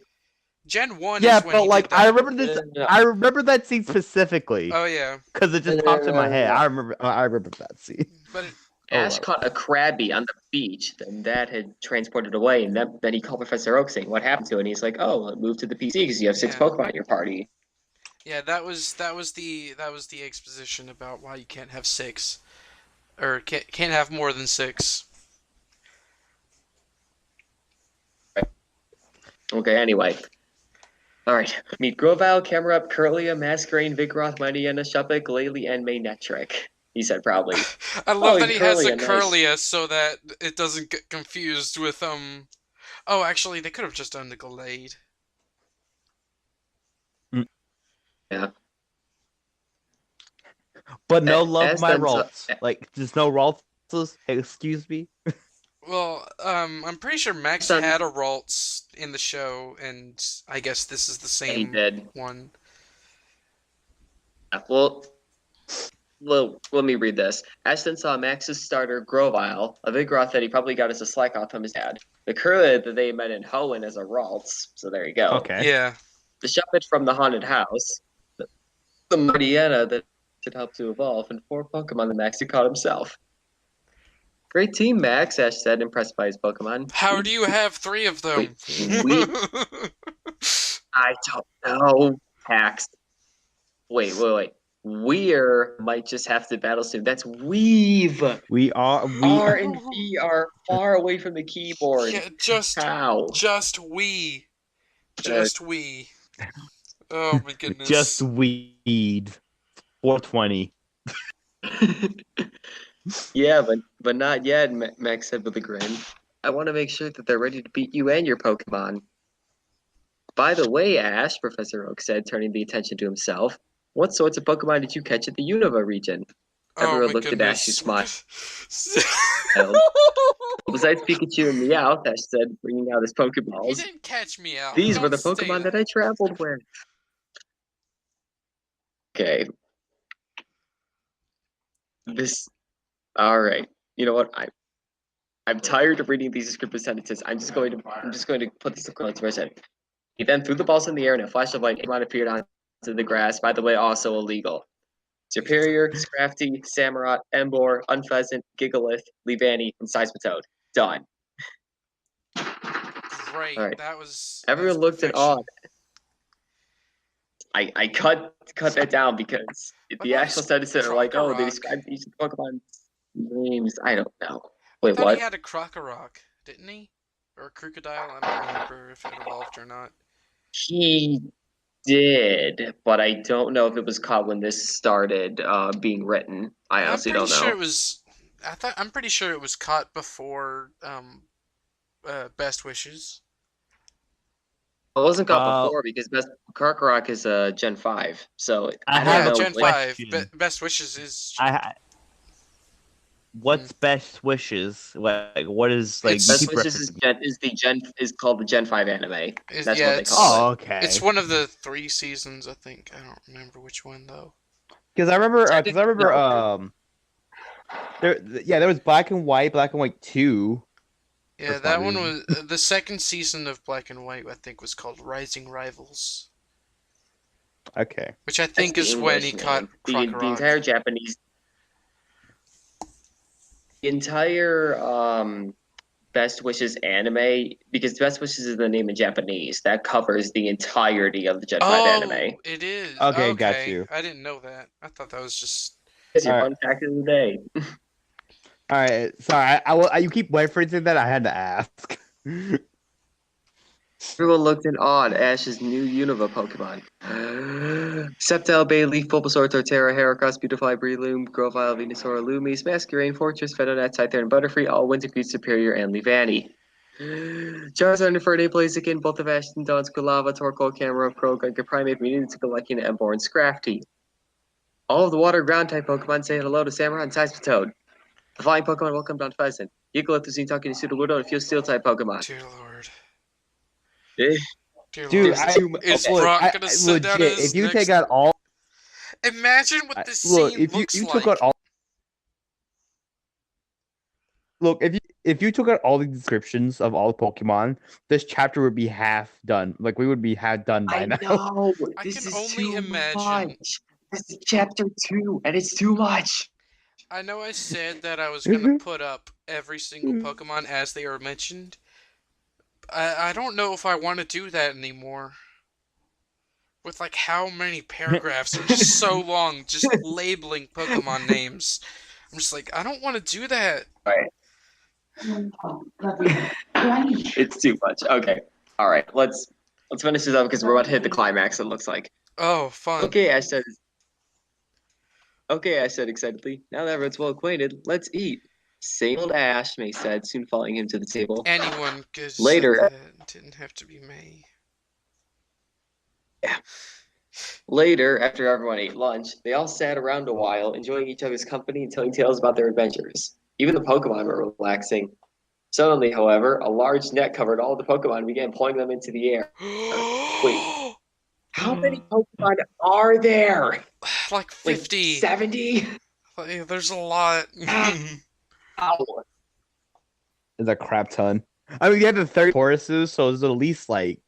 Gen 1 Yeah, is when but he like did that. I remember this. No. I remember that scene specifically Oh yeah, because it just popped in my head. I remember that scene. but Ash caught a Krabby on the beach, then that had transported away, and then he called Professor Oak saying, "What happened to it?" And he's like, "Oh, well, it moved to the PC because you have 6 Yeah. Pokemon in your party." yeah, that was the exposition about why you can't have 6, or can't have more than 6. Okay, anyway. Alright. Meet Grovyle, Camerupt, Curlia, Masquerain, Vigoroth, Mightyena, Shuppet, Glalie, and Maynetric. He said proudly. I love that he's he has a Curlia, nice. Curlia so that it doesn't get confused with Oh, actually, they could have just done the Glade. Yeah. But no love As my then Ralts. Like just no Ralts. Hey, excuse me. Well, I'm pretty sure Max Son- had a Ralts in the show, and I guess this is the He same did. one. Well, let me read this. Ashton saw Max's starter, Grovyle, a Vigoroth that he probably got as a slack off from his dad. The Curlia that they met in Hoenn as a Ralts, so there you go. Okay. Yeah. The Shuppet from the haunted house. The Mightyena that should help to evolve, and 4 Pokemon that Max had caught himself. Great team, Max, Ash said, impressed by his Pokemon. How do you have 3 of them? Wait, I don't know, Pax. Wait. We're might just have to battle soon. That's weave. We R and V are far away from the keyboard. Yeah, just How? we. Just we. Oh my goodness. just weed. 420. Yeah, but not yet, Max said with a grin. I want to make sure that they're ready to beat you and your Pokemon. By the way, Ash, Professor Oak said, turning the attention to himself, what sorts of Pokemon did you catch at the Unova region? Everyone looked at Ash, who smiled. Besides Pikachu and Meowth, Ash said, bringing out his He Pokeballs. didn't catch me out. These were Don't the say Pokemon that I traveled with. Okay. Alright. You know what? I'm tired of reading these descriptive sentences. I'm just going to put this across my head. He then threw the balls in the air and a flash of light came out and appeared onto the grass. By the way, also illegal. Superior, Scrafty, Samurott, Embor, Unpheasant, Gigalith, Leavanny, and Seismitoad. Done. Great. All right. That's Everyone looked at perfection. odd. I cut that down because What the about actual his sentences are like, oh, they Krokorok? described each of the Pokemon's names. I don't know. I Wait, thought what? he had a Krokorok, didn't he? Or a Crocodile? I don't remember if it evolved or not. He did, but I don't know if it was caught when this started being written. I I'm honestly pretty don't sure know. it was. I'm pretty sure it was caught before Best Wishes. It wasn't caught Well, before because Karkarock is Gen 5, so I I have don't Yeah, a know Gen when. 5. question. Best Wishes is. What's best wishes? Like, what is like? It's- You Best keep Wishes referencing. is called the Gen 5 anime. That's Yeah, what they call Oh, it. okay. It's one of the 3 seasons, I think. I don't remember which one though. Because I remember, No. there was Black and White 2. Yeah, For some that one reason. was the second season of Black and White. I think was called Rising Rivals, Okay. which I That's think the is when English he caught name. The Krokorok. entire Japanese, the entire Best Wishes anime, because Best Wishes is the name in Japanese, that covers the entirety of the Gen 5 Oh, anime. it is. Okay, got you. I didn't know that. I thought that was just. That's your All fun fact of the day. All right. Sorry, you keep referencing that. I had to ask. Everyone looked in awe at Ash's new Unova Pokemon. Sceptile, Bayleaf, Bulbasaur, Torterra, Heracross, Beautifly, Breloom, Grovyle, Venusaur, Loomies, Masquerain, Fortress, Venonat, Scyther, and Butterfree, all Wintergreen, Superior, and Leavanny. Charizard, Infernape, Blaziken, both of Ashton, Dawn's Kulava, Torkoal, Camerupt, Croagunk, Primeape, Mutant, Galactic, Emboar, and Scrafty. All of the Water Ground type Pokemon say hello to Samurott and Seismitoad. The flying Pokemon welcomed on Pheasant. Gigalith is seen talking to Sudowoodo and a few Steel type Pokemon. Dear Lord. Eh, Dear Dude, Lord. Is okay. Brock gonna sit down in legit. his If you next... take out all, Imagine what this look, scene if looks you like. took out all, look, if you took out all the descriptions of all the Pokemon, this chapter would be half done. Like we would be half done by I now. know. I This can is only too imagine. much. This is chapter 2, and it's too much. I know I said that I was gonna put up every single Pokemon as they are mentioned. I don't know if I want to do that anymore. With like how many paragraphs are just so long, just labeling Pokemon names. I'm just like, I don't want to do that. It's too much. Okay. All right. Let's finish this up because we're about to hit the climax. It looks like. Oh, fun. Okay, Ash said. Okay, Ash said excitedly. Now that everyone's well acquainted, let's eat. Same old Ash, May said, soon following him to the table. Anyone could say Later. that. It didn't have to be May. Yeah. Later, after everyone ate lunch, they all sat around a while, enjoying each other's company and telling tales about their adventures. Even the Pokemon were relaxing. Suddenly, however, a large net covered all the Pokemon and began pulling them into the air. Wait. How many Pokemon are there? Like 50. 70? Like, there's a lot. Ow. It's a crap ton. I mean, you have the 30 choruses, so it's at least like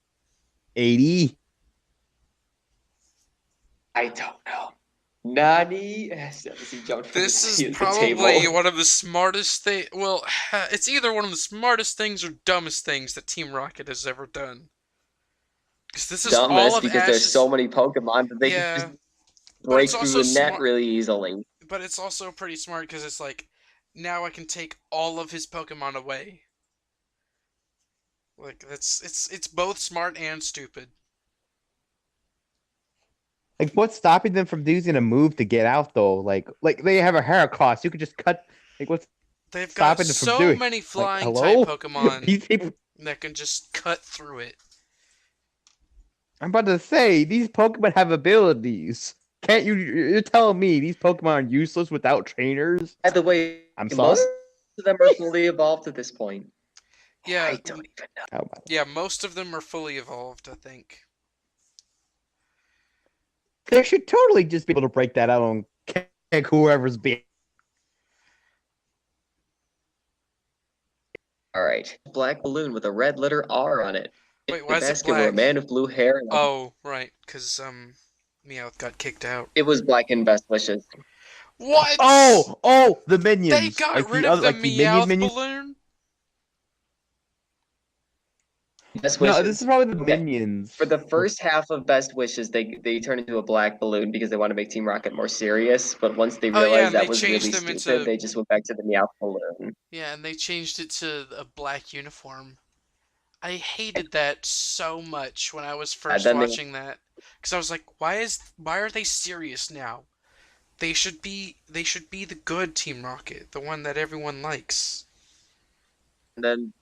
80. I don't know. Nani? This is probably one of the smartest things. Well, it's either one of the smartest things or dumbest things that Team Rocket has ever done. Because this is all of because Ash's... there's so many Pokemon that they can just break through the net really easily. But it's also pretty smart because it's like, now I can take all of his Pokemon away. Like, it's both smart and stupid. Like, what's stopping them from using a move to get out though? Like they have a Heracross. You could just cut. Like, what's They've got stopping them from so doing? many flying Like, type hello? Pokemon that can just cut through it. I'm about to say these Pokemon have abilities. Can't you? You're telling me these Pokemon are useless without trainers? By the way, I'm sorry. most of them are fully evolved at this point. Yeah, I don't even know. Oh, yeah, most of them are fully evolved, I think. they should totally just be able to break that out on whoever's being. All right. Black balloon with a red letter R on it. Wait, The why is it mascot were a black? man with blue hair. And Oh, right, because Meowth got kicked out. it was black in Best Wishes. What? Oh, the They minions, got like rid the of other, the like the minion Meowth minions. balloon? Best No, Wishes. this is probably the Okay. minions. For the first half of Best Wishes, they turned into a black balloon because they want to make Team Rocket more serious. But once they Oh, yeah, realized and that they was changed really them stupid, into- they just went back to the Meowth balloon. Yeah, and they changed it to a black uniform. I hated that so much when I was first then they- watching that, because I was like, why are they serious now? They should be the good Team Rocket, the one that everyone likes. And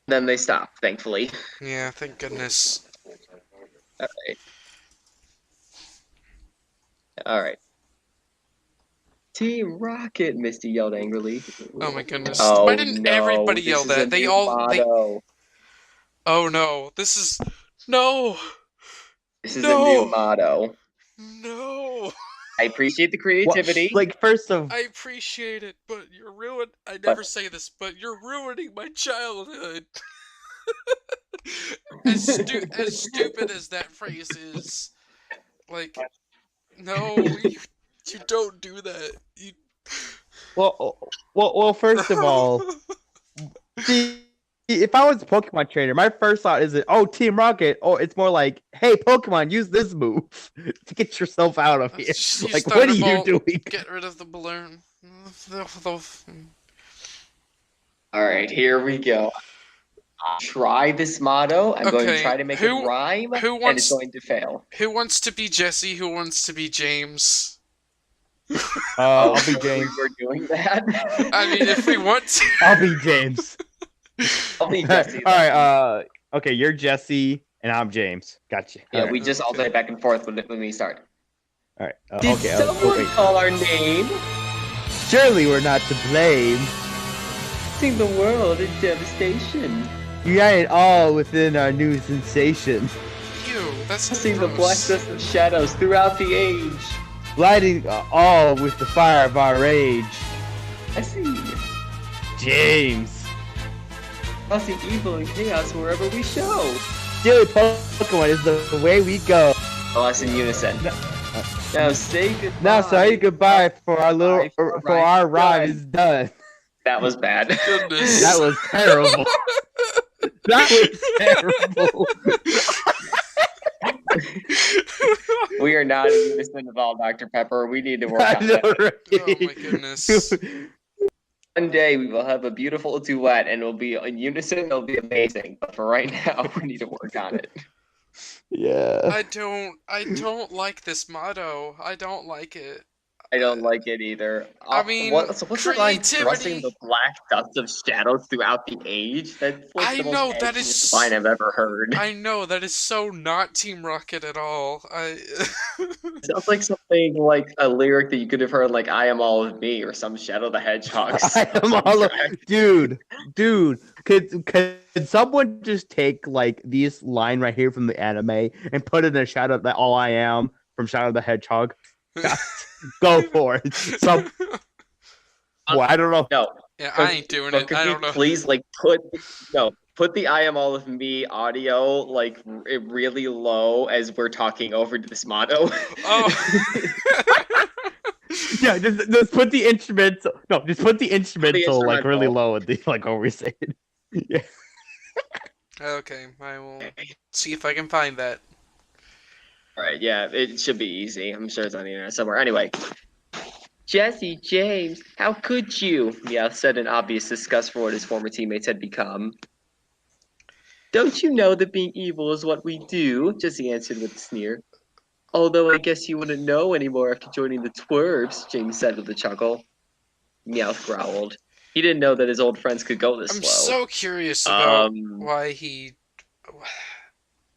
then they stopped, thankfully. Yeah, thank goodness. All right. All right. Team Rocket, Misty yelled angrily. Oh my goodness. Oh, Why didn't no, everybody this yell is a that? They new all motto. Oh no, this is no. This is a new No. motto. No. I appreciate the What- creativity. like first of I appreciate it, but you're ruining. I never say this, but you're ruining my childhood. as stupid as that phrase is, like, no, you don't do that. You. well, first of all, see, if I was a Pokemon trainer, my first thought isn't, oh, Team Rocket, or it's more like, hey, Pokemon, use this move to get yourself out of here. Just use Like, what are you Thunderbolt, doing? Get rid of the balloon. All right, here we go. Try this motto. I'm going to Okay, try to make it rhyme, who and it's wants- going to fail. Who wants to be Jesse? Who wants to be James? I'll be so James. We were doing that. I mean, if we want to. I'll be James. I'll be Jesse. All right. Okay, you're Jesse, and I'm James. Gotcha. Yeah, All right. we just alternate back and forth when we start. All right. Did Okay. someone Wait. call our name? Surely we're not to blame. Sing the world in devastation. United all within our new sensation, Ew, that's Sing the black gross. dust of shadows throughout the age. lighting all with the fire of our rage. I see. James. Causing evil and chaos wherever we show. Silly Pokemon is the way we go. Oh, that's in unison. Now say goodbye. Now say goodbye for our little for our ride is done. That was bad. Goodness. That was terrible. That was terrible. We are not in unison of all, Dr. Pepper. We need to work I on know, that. right? Oh my goodness. One day we will have a beautiful duet and it'll be in unison. It'll be amazing. But for right now, we need to work on it. Yeah. I don't like this motto. I don't like it. I don't like it either. I mean, what's the line? creativity- Thrusting the black dust of shadows throughout the age. That's like I the most know, that angriest is- line I've ever heard. I know, that is so not Team Rocket at all. It sounds like something like a lyric that you could have heard, like "I am all of me" or some Shadow the Hedgehog. I am all of, dude. Could someone just take like this line right here from the anime and put it in a shadow that all I am from Shadow the Hedgehog? Go for it. Some, well, I don't know. No, Yeah, I ain't doing but it. could I you don't know. please like put the "I am all of me" audio like really low as we're talking over to this motto. Oh. Yeah, just put the instrumental. No, just put the instrumental like really instrumental. low at the like what we're saying. Yeah. Okay, I will see if I can find that. All right, yeah, it should be easy. I'm sure it's on the internet somewhere. Anyway, Jesse James, how could you? Yeah, said in obvious disgust for what his former teammates had become. Don't you know that being evil is what we do? Jesse answered with a sneer. Although I guess you wouldn't know anymore after joining the twerps, James said with a chuckle. Meowth growled. He didn't know that his old friends could go this I'm slow. so curious about Um, why he.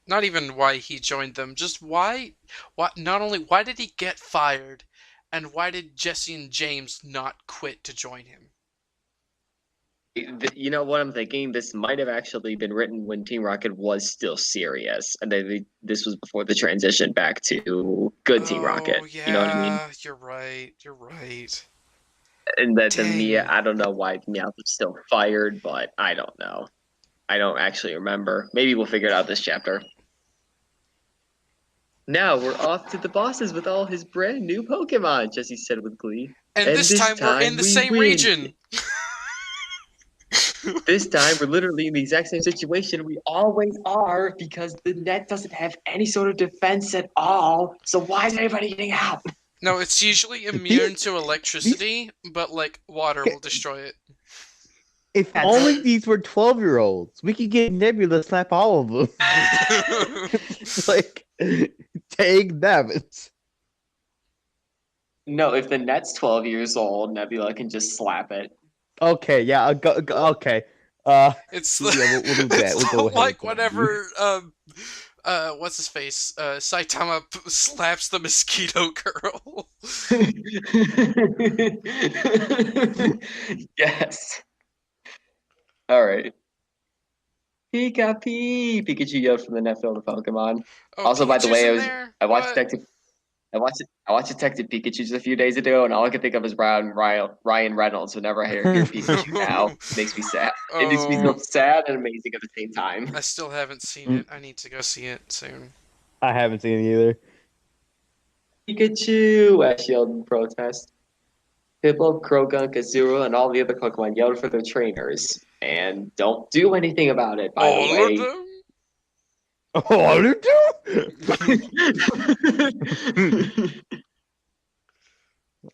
Not even why he joined them, just why. Not only why did he get fired, and why did Jesse and James not quit to join him? You know what I'm thinking? This might have actually been written when Team Rocket was still serious, and this was before the transition back to good Team Rocket. Oh, yeah, You know what I mean? You're right. You're right. And that to Dang. me, I don't know why Meowth is still fired, but I don't know. I don't actually remember. Maybe we'll figure it out this chapter. Now we're off to the bosses with all his brand new Pokemon, Jesse said with glee. And this time we're in the we same win. region. This time we're literally in the exact same situation we always are because the net doesn't have any sort of defense at all. So why is everybody getting out? No, it's usually immune to electricity, but like water will destroy it. If only these were 12-year-olds, we could get Nebula to slap all of them. Like, take damage. No, if the net's 12 years old, Nebula can just slap it. Okay, yeah, okay. It's Yeah, we'll do that. it's We'll go ahead like with that. whenever what's his face? Saitama slaps the mosquito girl. Yes. All right. Pikachu yelled from the net filled with Pokemon. Oh, Also, by the Pikachu's way, in I there? watched What? Detective. I watched Detective Pikachu just a few days ago, and all I can think of is Ryan Reynolds. Whenever I hear Pikachu now, it makes me sad. It makes me feel sad and amazing at the same time. I still haven't seen it. I need to go see it soon. I haven't seen it either. Pikachu! Ash yelled in protest. Piplup, Croagunk, Azura, and all the other Pokemon yelled for their trainers. And don't do anything about it, by the All way. of them? Oh, you do?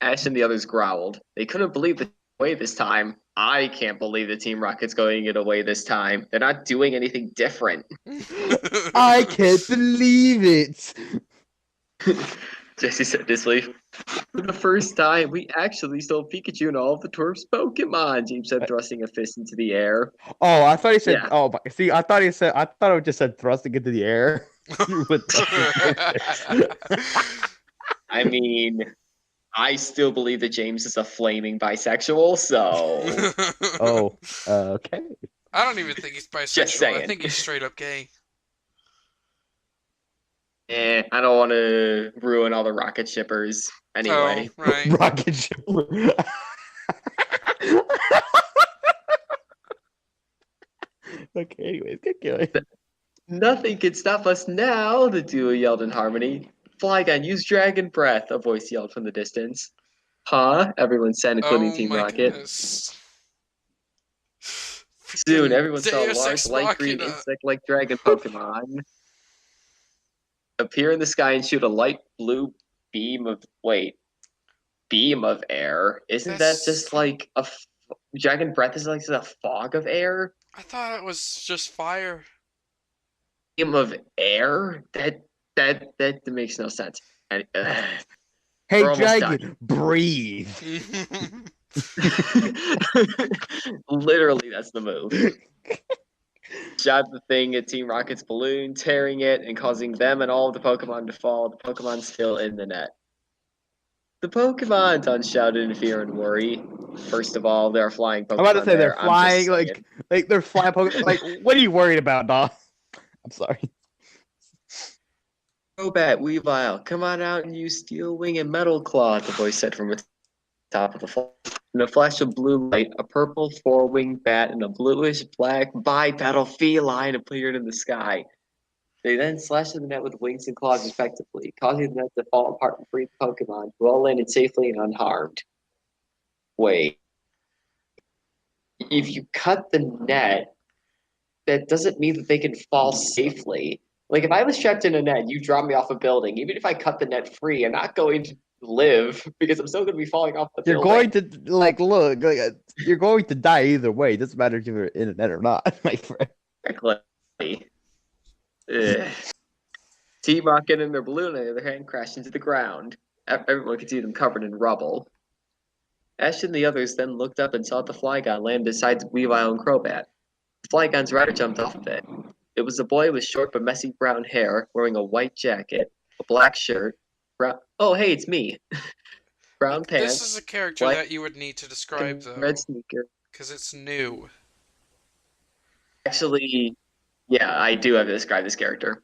Ash and the others growled. They couldn't believe the way this time. I can't believe the Team Rocket's going it away this time. They're not doing anything different. I can't believe it. Jesse said disbelief. For the first time, we actually stole Pikachu and all of the Twerp's Pokemon, James said, thrusting a fist into the air. Oh, I thought he said. Yeah. Oh, see, I thought it just said thrusting into the air. I mean, I still believe that James is a flaming bisexual, so. Oh, okay. I don't even think he's bisexual. I saying. think he's straight up gay. I don't want to ruin all the Rocket shippers. Anyway. Oh, right. Rocket ship. Okay, anyways, get going. Nothing can stop us now, the duo yelled in harmony. Flygon, use Dragon Breath, a voice yelled from the distance. Huh? Everyone said, including Oh Team my Rocket. goodness. Soon, everyone saw a Deus large Ex light green Machina. insect-like dragon Pokemon appear in the sky and shoot a light blue beam of air. Isn't That's- that just like Dragon Breath is like just a fog of air? I thought it was just fire. Beam of air? That makes no sense. And, Hey, We're almost dragon, breathe. literally, that's the move. Shot the thing at Team Rocket's balloon, tearing it and causing them and all of the Pokemon to fall. The Pokemon still in the net. The Pokemon, Don shouted in fear and worry. First of all, there are flying Pokemon. I'm about to say there. they're flying, I'm just like they're flying Pokemon. Like, what are you worried about, dog? I'm sorry. Crobat, Weavile, come on out and use Steel Wing and Metal Claw, the voice said from the top of the fall. In a flash of blue light, a purple four-winged bat and a bluish-black bipedal feline appeared in the sky. They then slashed at the net with wings and claws respectively, causing the net to fall apart and free the Pokemon, who all landed safely and unharmed. Wait. If you cut the net, that doesn't mean that they can fall safely. Like, if I was trapped in a net, you drop me off a building, even if I cut the net free, I'm not going to live because I'm still going to be falling off the You're building. going to look. You're going to die either way. It doesn't matter if you're in a net or not, my friend. Exactly. Ugh. Team Rocket and their balloon, on the other hand, crashed into the ground. Everyone could see them covered in rubble. Ash and the others then looked up and saw the Flygon land beside Weavile and Crobat. The Flygon's rider jumped off of it. It was a boy with short but messy brown hair, wearing a white jacket, a black shirt, brown. Oh, hey, it's me. Brown pants. This is a character black- that you would need to describe, and though, red sneaker. because it's new. Actually, yeah, I do have to describe this character.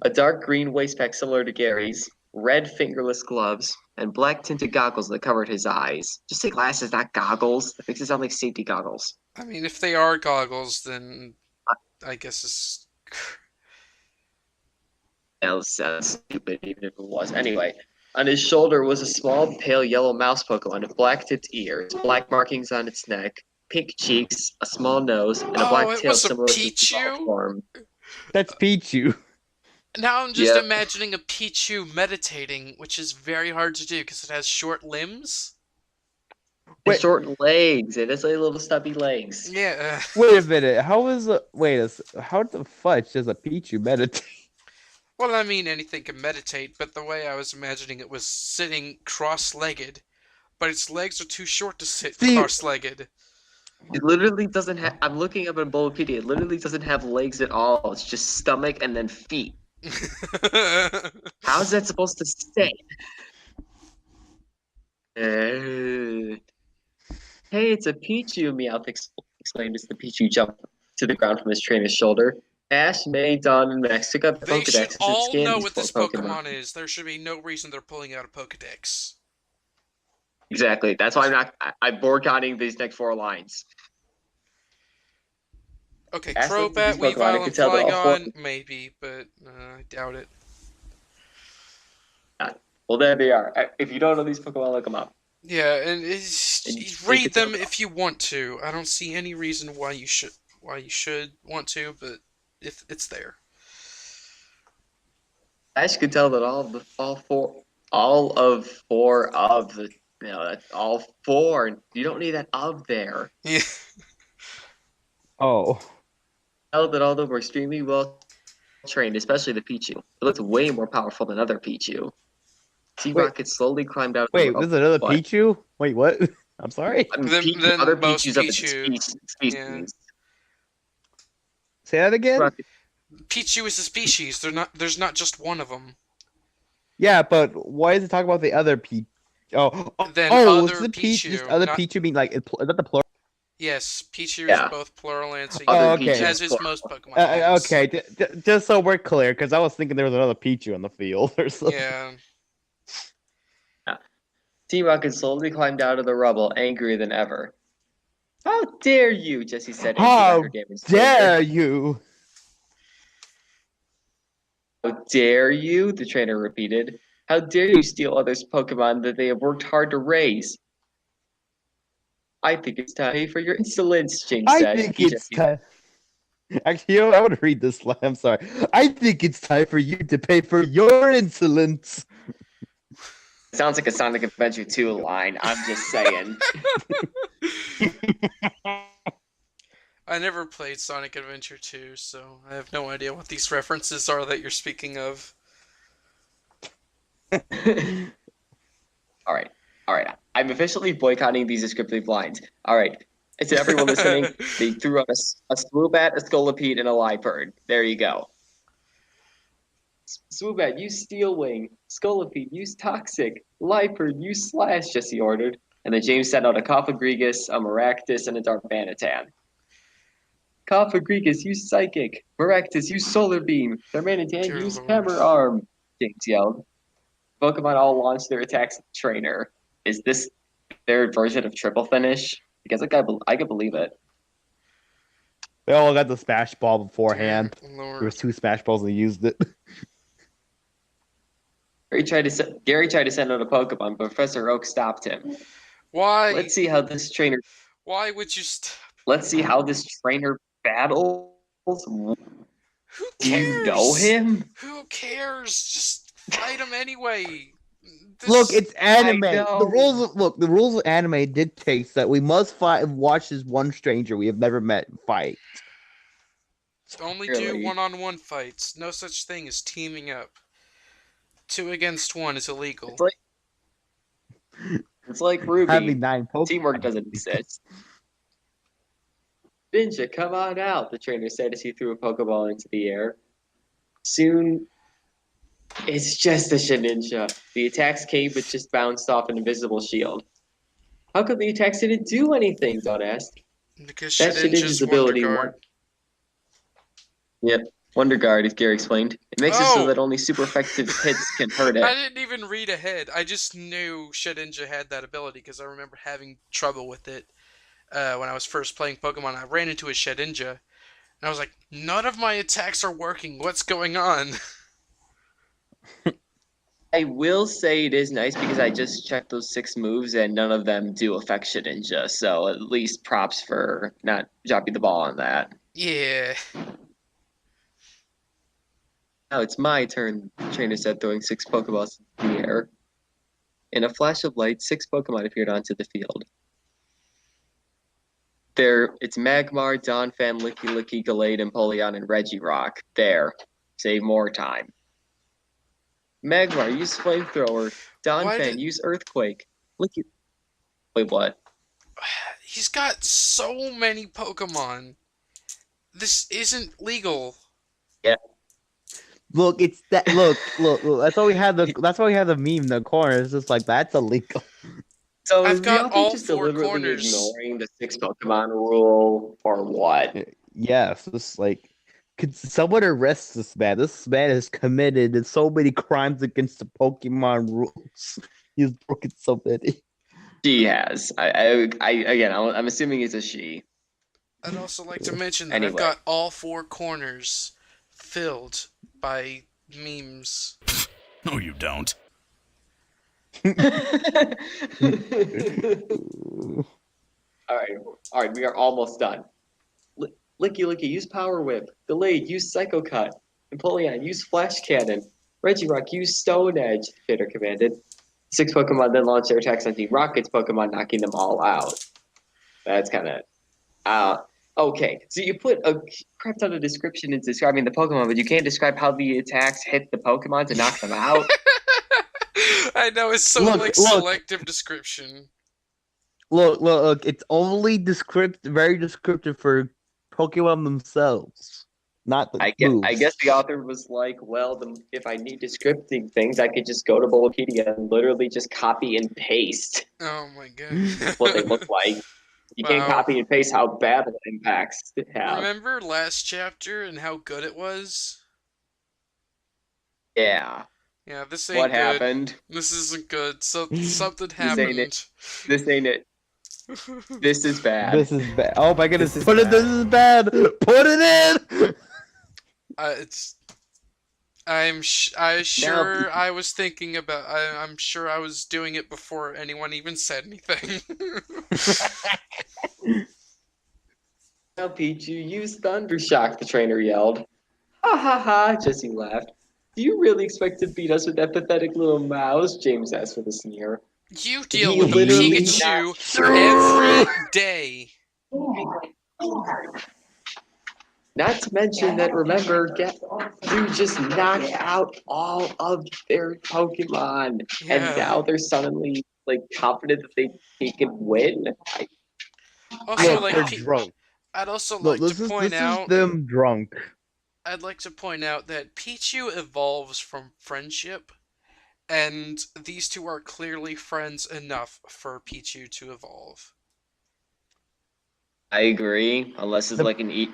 A dark green waist pack similar to Gary's, red fingerless gloves, and black tinted goggles that covered his eyes. Just say glasses, not goggles. That makes it sound like safety goggles. I mean, if they are goggles, then I guess is. That sounds stupid, even if it was. Anyway, on his shoulder was a small, pale yellow mouse Pokemon with black-tipped ears, black markings on its neck, pink cheeks, a small nose, and a Oh, black it tail was a similar to its evolved Pichu? form. That's Pichu. Now I'm just Yeah. imagining a Pichu meditating, which is very hard to do because it has short limbs. And Wait. short legs. It has like little stubby legs. Yeah. Wait a minute. How is a how the fudge does a Pichu meditate? Well, I mean, anything can meditate, but the way I was imagining it was sitting cross-legged, but its legs are too short to sit See- cross-legged. It literally doesn't have. I'm looking up in Bulbapedia. It literally doesn't have legs at all. It's just stomach and then feet. How's that supposed to stay? Hey, it's a Pichu, Meowth exclaimed as the Pichu jumped to the ground from his trainer's shoulder. Ash, May, Dawn, and Max took out the They should Pokedex and all scanned know these what this four Pokemon is. There should be no reason they're pulling out a Pokedex. Exactly. That's why I'm boycotting these next 4 lines. Okay, Ask them to Crobat, these Pokemon, I Weavile, can and tell they're all Flygon, maybe, but I doubt it. Well, there they are. If you don't know these Pokemon, look them up. Yeah, and And read take them it if you want to. I don't see any reason why you should want to, but if it's there. Ash could tell that all of four of the, that's all 4. You don't need that of there. Yeah. Oh. Tell that all of them were extremely well trained, especially the Pichu. It looked way more powerful than other Pichu. T-Rocket slowly climbed out of the Wait, rope. there's another What? Pichu? Wait, what? I'm sorry. I mean, Then other most Pichus of Pichu, its species. yeah. Say that again? T-Rocket- Pichu is a species. There's not just one of them. Yeah, but why is it talking about the other Pichu? Then Oh, other is the Pichu, this Pichu, other not- Pichu mean like, is that the plural? Yes, Pichu Yeah. is both plural and Oh, singular, okay. as is Plural. most Pokemon names. Okay, just so we're clear, because I was thinking there was another Pichu in the field or something. Yeah. T-Rocket slowly climbed out of the rubble, angrier than ever. How dare you, Jessie said. How her damage dare you? How dare you? The trainer repeated. How dare you steal others' Pokemon that they have worked hard to raise? I think it's time to pay for your insolence, James I said. think it's time. Actually, I want to read this line. I'm sorry. I think it's time for you to pay for your insolence. Sounds like a Sonic Adventure 2 line. I'm just saying. I never played Sonic Adventure 2, so I have no idea what these references are that you're speaking of. All right. I'm officially boycotting these descriptive lines. All right. And to everyone listening, they threw out a Swoobat, a Scolipede, and a Liepard. There you go. Swoobat, use Steel Wing. Scolipede, use Toxic. Liepard, use Slash, Jesse ordered. And then James sent out a Cofagrigus, a Maractus, and a Darmanitan. Cofagrigus, use Psychic. Maractus, use Solar Beam. Darmanitan, Dear use Lord. Hammer Arm, James yelled. Pokemon all launched their attacks at the trainer. Is this their version of Triple Finish? Because I could believe it. They all got the Smash Ball beforehand. Dear There Lord. was 2 Smash Balls and they used it. Gary tried to send out a Pokemon, but Professor Oak stopped him. Why? Let's see how this trainer Why would you stop? battles. Who Do cares? you know him? Who cares? Just fight him anyway. Look, it's anime. know. The rules of anime dictates that we must fight and watch this one stranger we have never met fight. Only do Really? one-on-one fights. No such thing as teaming up. 2 against 1 is illegal. It's like Ruby. Having 9 Pokemon. Teamwork doesn't exist. Ninja, come on out, the trainer said as he threw a Pokeball into the air. Soon, it's just a Shedinja. The attacks came but just bounced off an invisible shield. How come the attacks didn't do anything? Dawn asked. Because That's Shedinja's Shedinja's ability. Wonder Guard. Wonder Guard, as Gary explained. It makes it so Oh. that only super effective hits can hurt I it. didn't even read ahead. I just knew Shedinja had that ability because I remember having trouble with it when I was first playing Pokemon. I ran into a Shedinja, And I was like, none of my attacks are working. What's going on? I will say it is nice because I just checked those 6 moves and none of them do Affection Ninja. So at least props for not dropping the ball on that. Yeah. Now it's my turn, the trainer said, throwing 6 Pokeballs in the air. In a flash of light, 6 Pokemon appeared onto the field. It's Magmar, Donphan, Licky, Gallade, Empoleon, and Regirock. There. Save more time. Magmar, use Flamethrower. Donphan, use Earthquake. Licky... Wait, what? He's got so many Pokemon. This isn't legal. Yeah. Look, it's that. Look. That's why we had the. That's why we had the meme in the corner. It's just like that's illegal. So I've is the got author all just 4 deliberately corners. ignoring the 6 Pokemon rule, or what? Yes, it's like, could someone arrest this man? This man has committed so many crimes against the Pokemon rules. He's broken so many. She has. I'm assuming it's a she. I'd also like to mention that I've Anyway. got all 4 corners filled by memes. No, you don't. All right, we are almost done. Licky, use Power Whip. Gallade, use Psycho Cut. Empoleon, use Flash Cannon. Regirock, use Stone Edge, Trainer commanded. 6 Pokemon then launch their attacks on Team Rocket's Pokemon, knocking them all out. That's kind of... okay, so you put a crap ton of description in describing the Pokemon, but you can't describe how the attacks hit the Pokemon to knock them out? I know, it's so selective description. Look, it's only very descriptive for Pokemon themselves, not the moves. I guess the author was like, well, if I need descriptive things, I could just go to Wikipedia and literally just copy and paste Oh my god. what they look like. You can't Wow. copy and paste how bad the impacts have. Remember last chapter and how good it was? Yeah. Yeah, this ain't What good. happened? This isn't good. Something ain't happened. This ain't it. This is bad. This is bad. Oh my goodness! This is This is bad. Put it in. I'm sure I was thinking about. I'm sure I was doing it before anyone even said anything. Now, Pichu, use Thundershock, the trainer yelled. Ha ha ha, Jesse laughed. Do you really expect to beat us with that pathetic little mouse? James asked with a sneer. You deal He with a literally Pikachu every day. Not to mention that, remember, you just knocked out all of their Pokemon. Yeah. And now they're suddenly, confident that they can win. Also, Look, they're drunk. I'd also Look, like this to is point this out. is them drunk. I'd like to point out that Pichu evolves from friendship, and these two are clearly friends enough for Pichu to evolve. I agree, unless it's like an the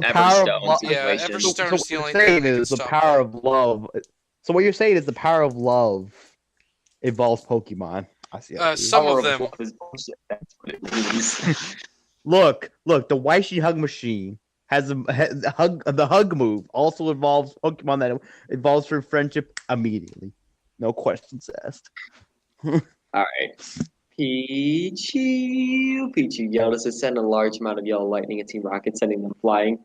power of Everstone love. Yeah, situation. Everstone is the what only you're saying thing that can is the stop power that. of love. So what you're saying is the power of love evolves Pokemon. I see. Some Power of them. love is bullshit. That's what it means. Look, the Weishi Hug Machine has the hug move also involves Pokemon that evolves through friendship immediately. No questions asked. All right. Pichu yelled as it sent a large amount of yellow lightning at Team Rocket, sending them flying.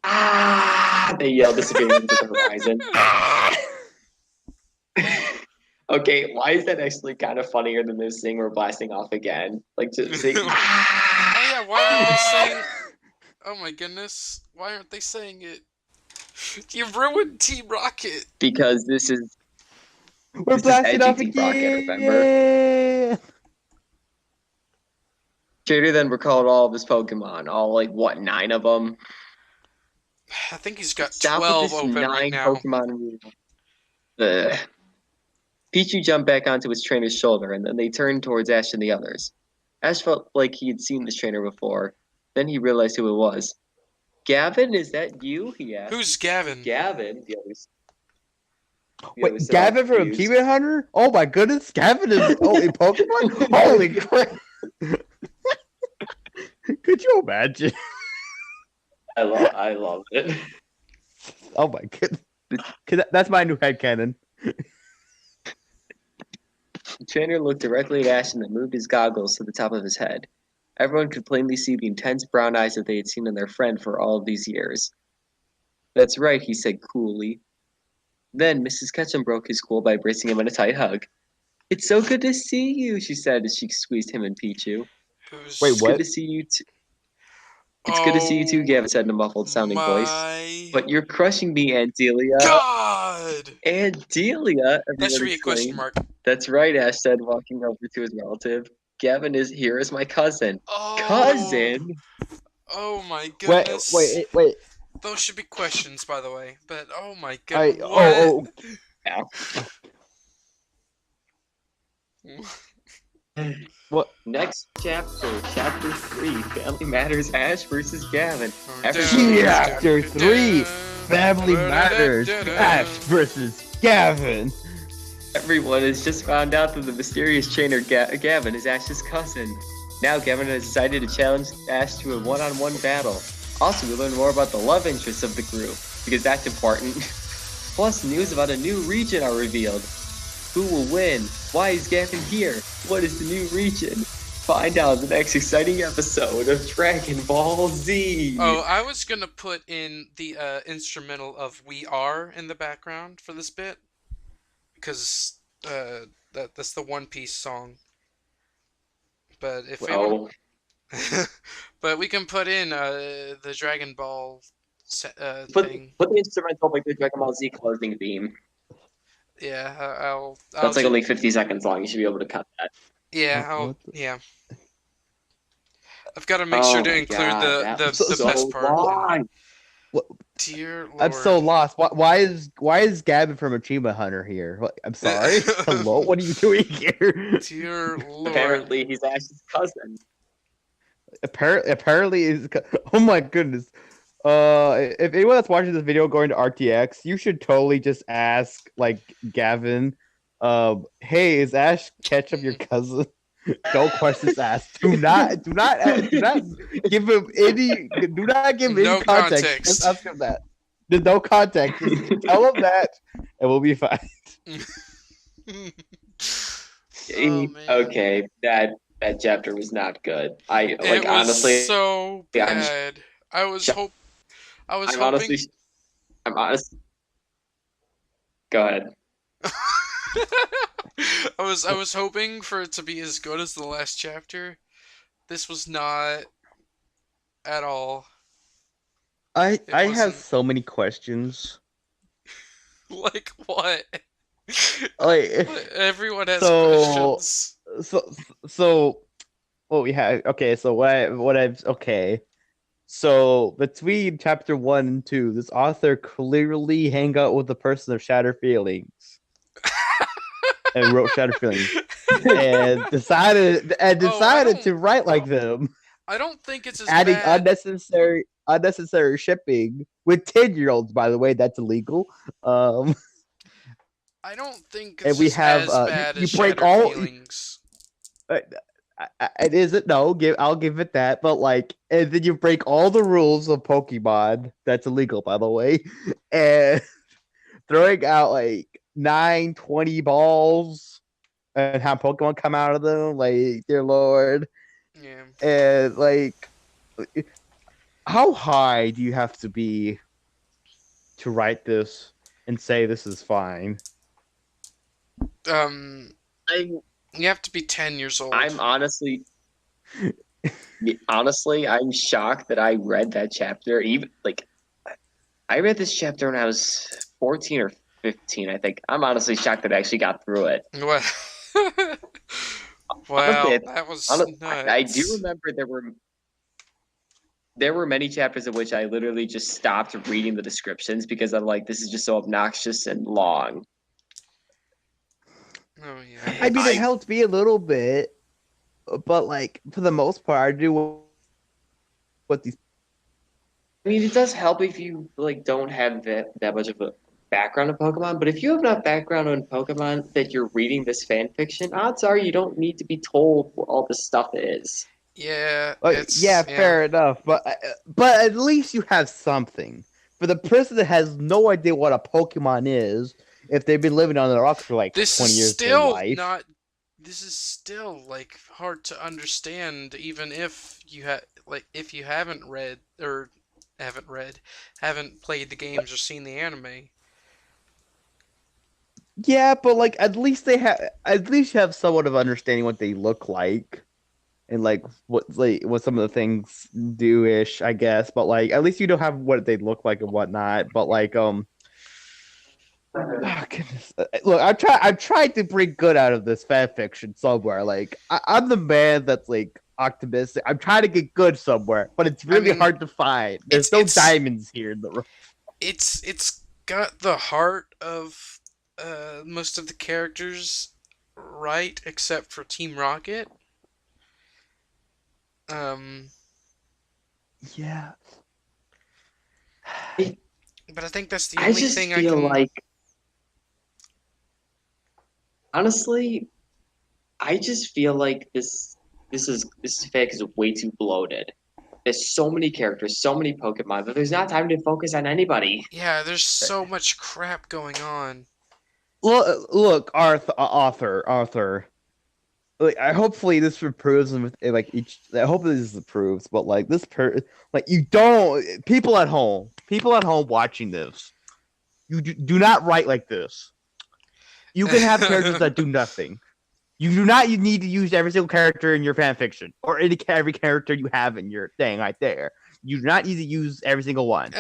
Ah! They yelled, disappearing into the horizon. Okay, why is that actually kind of funnier than this thing we're blasting off again? Just saying. Oh yeah, why aren't they saying? Oh my goodness, why aren't they saying it? You ruined Team Rocket. Because this is We're This is blasting edgy off Team again. Rocket, remember? Trader then recalled all of his Pokemon, all 9 of them. I think he's got Stop 12 with this open 9 right now. Pokemon rule. Ugh. Pichu jumped back onto his trainer's shoulder, and then they turned towards Ash and the others. Ash felt like he had seen this trainer before. Then he realized who it was. Gavin, is that you? He asked. Who's Gavin? Gavin? The others Wait, said, Gavin from confused. Achievement Hunter? Oh my goodness, Gavin is in Pokemon? Holy crap! Could you imagine? I love it. Oh my goodness. That's my new headcanon. The trainer looked directly at Ash and then moved his goggles to the top of his head. Everyone could plainly see the intense brown eyes that they had seen in their friend for all of these years. That's right, he said coolly. Then Mrs. Ketchum broke his cool by embracing him in a tight hug. It's so good to see you, she said as she squeezed him and Pichu. Who's... Wait, It's what? good to see you too. It's good to see you too, Gavin said in a muffled sounding voice. But you're crushing me, Aunt Delia. God! Aunt Delia, That should everyone be a question exclaimed. mark. That's right, Ash said, walking over to his relative. Gavin is here as my cousin. Oh. Cousin? Oh my Wait, goodness. wait. Those should be questions, by the way. But oh my I, goodness. What? What? Next chapter, chapter 3, Family Matters, Ash versus Gavin. Chapter 3, Family Matters, Ash versus Gavin. Everyone has just found out that the mysterious trainer Gavin is Ash's cousin. Now Gavin has decided to challenge Ash to a one-on-one battle. Also, we learn more about the love interests of the group, because that's important. Plus, news about a new region are revealed. Who will win? Why is Gavin here? What is the new region? Find out in the next exciting episode of Dragon Ball Z. Oh, I was gonna put in the instrumental of "We Are" in the background for this bit, because that's the One Piece song. But if we want, but we can put in the Dragon Ball thing. Put the instrumental like the Dragon Ball Z closing theme. Yeah, I'll That's like only 50 seconds long. You should be able to cut that. Yeah, yeah. I've got to make sure to include the best part. Long. Dear Lord. I'm so lost. Why is Gavin from Achievement Hunter here? I'm sorry. Hello, what are you doing here? Dear Lord. Apparently, he's Ash's cousin. Apparently is. Oh my goodness. If anyone that's watching this video going to RTX, you should totally just ask like Gavin, hey, is Ash Ketchum your cousin? No questions asked. Do not give him any. Do not give him any context. Just ask him that. There's no context. Just tell him that, and we'll be fine. Okay, that chapter was not good. It honestly was so bad. I was hoping. I'm honest. Go ahead. I was hoping for it to be as good as the last chapter. This was not at all. I have so many questions. Like what? Like everyone has questions. So what we have? Okay, so okay. So between chapter 1 and 2, this author clearly hang out with the person of Shattered Feelings. And wrote Shattered Feelings. And decided to write like them. I don't think it's as adding bad. unnecessary shipping with 10-year-olds, by the way, that's illegal. I don't think it's and we have as bad you as break Shattered all Feelings. It isn't. No, I'll give it that. But like, and then you break all the rules of Pokemon. That's illegal, by the way. And throwing out like 20 balls and have Pokemon come out of them. Like, dear Lord. Yeah. And like, how high do you have to be to write this and say this is fine? You have to be 10 years old. I'm honestly, I'm shocked that I read that chapter. Even like, I read this chapter when I was 14 or 15, I think. I'm honestly shocked that I actually got through it. What? Wow, that was nuts. I do remember there were many chapters of which I literally just stopped reading the descriptions because I'm like, this is just so obnoxious and long. Oh yeah. I mean, it helped me a little bit, but like for the most part, I do what these. I mean, it does help if you like don't have that much of a background in Pokemon. But if you have not background on Pokemon that you're reading this fan fiction, odds are you don't need to be told what all this stuff is. Yeah, Like, yeah, fair enough, but at least you have something. For the person that has no idea what a Pokemon is, if they've been living on the rocks for like This is 20 years of their still life, not. This is still like hard to understand, even if if you haven't read or haven't played the games or seen the anime. yeah, but like at least you have somewhat of understanding what they look like and like what some of the things do ish, I guess. But like at least you don't have what they look like and whatnot. But like oh, goodness. Look, I'm trying to bring good out of this fan fiction somewhere. Like I'm the man that's like optimistic. I'm trying to get good somewhere, but it's really hard to find. There's no diamonds here in the room. It's got the heart of most of the characters right, except for Team Rocket. Yeah. But I think that's the I only just thing I feel can. like, honestly, I just feel like this fic is way too bloated. There's so many characters, so many Pokemon that there's not time to focus on anybody. Yeah, there's so much crap going on. Look, Arthur. Like, hopefully this improves with like each. I hope this improves, but like like you don't people at home watching this. You do not write like this. You can have characters that do nothing. You do not need to use every single character in your fan fiction or every character you have in your thing right there. You do not need to use every single one.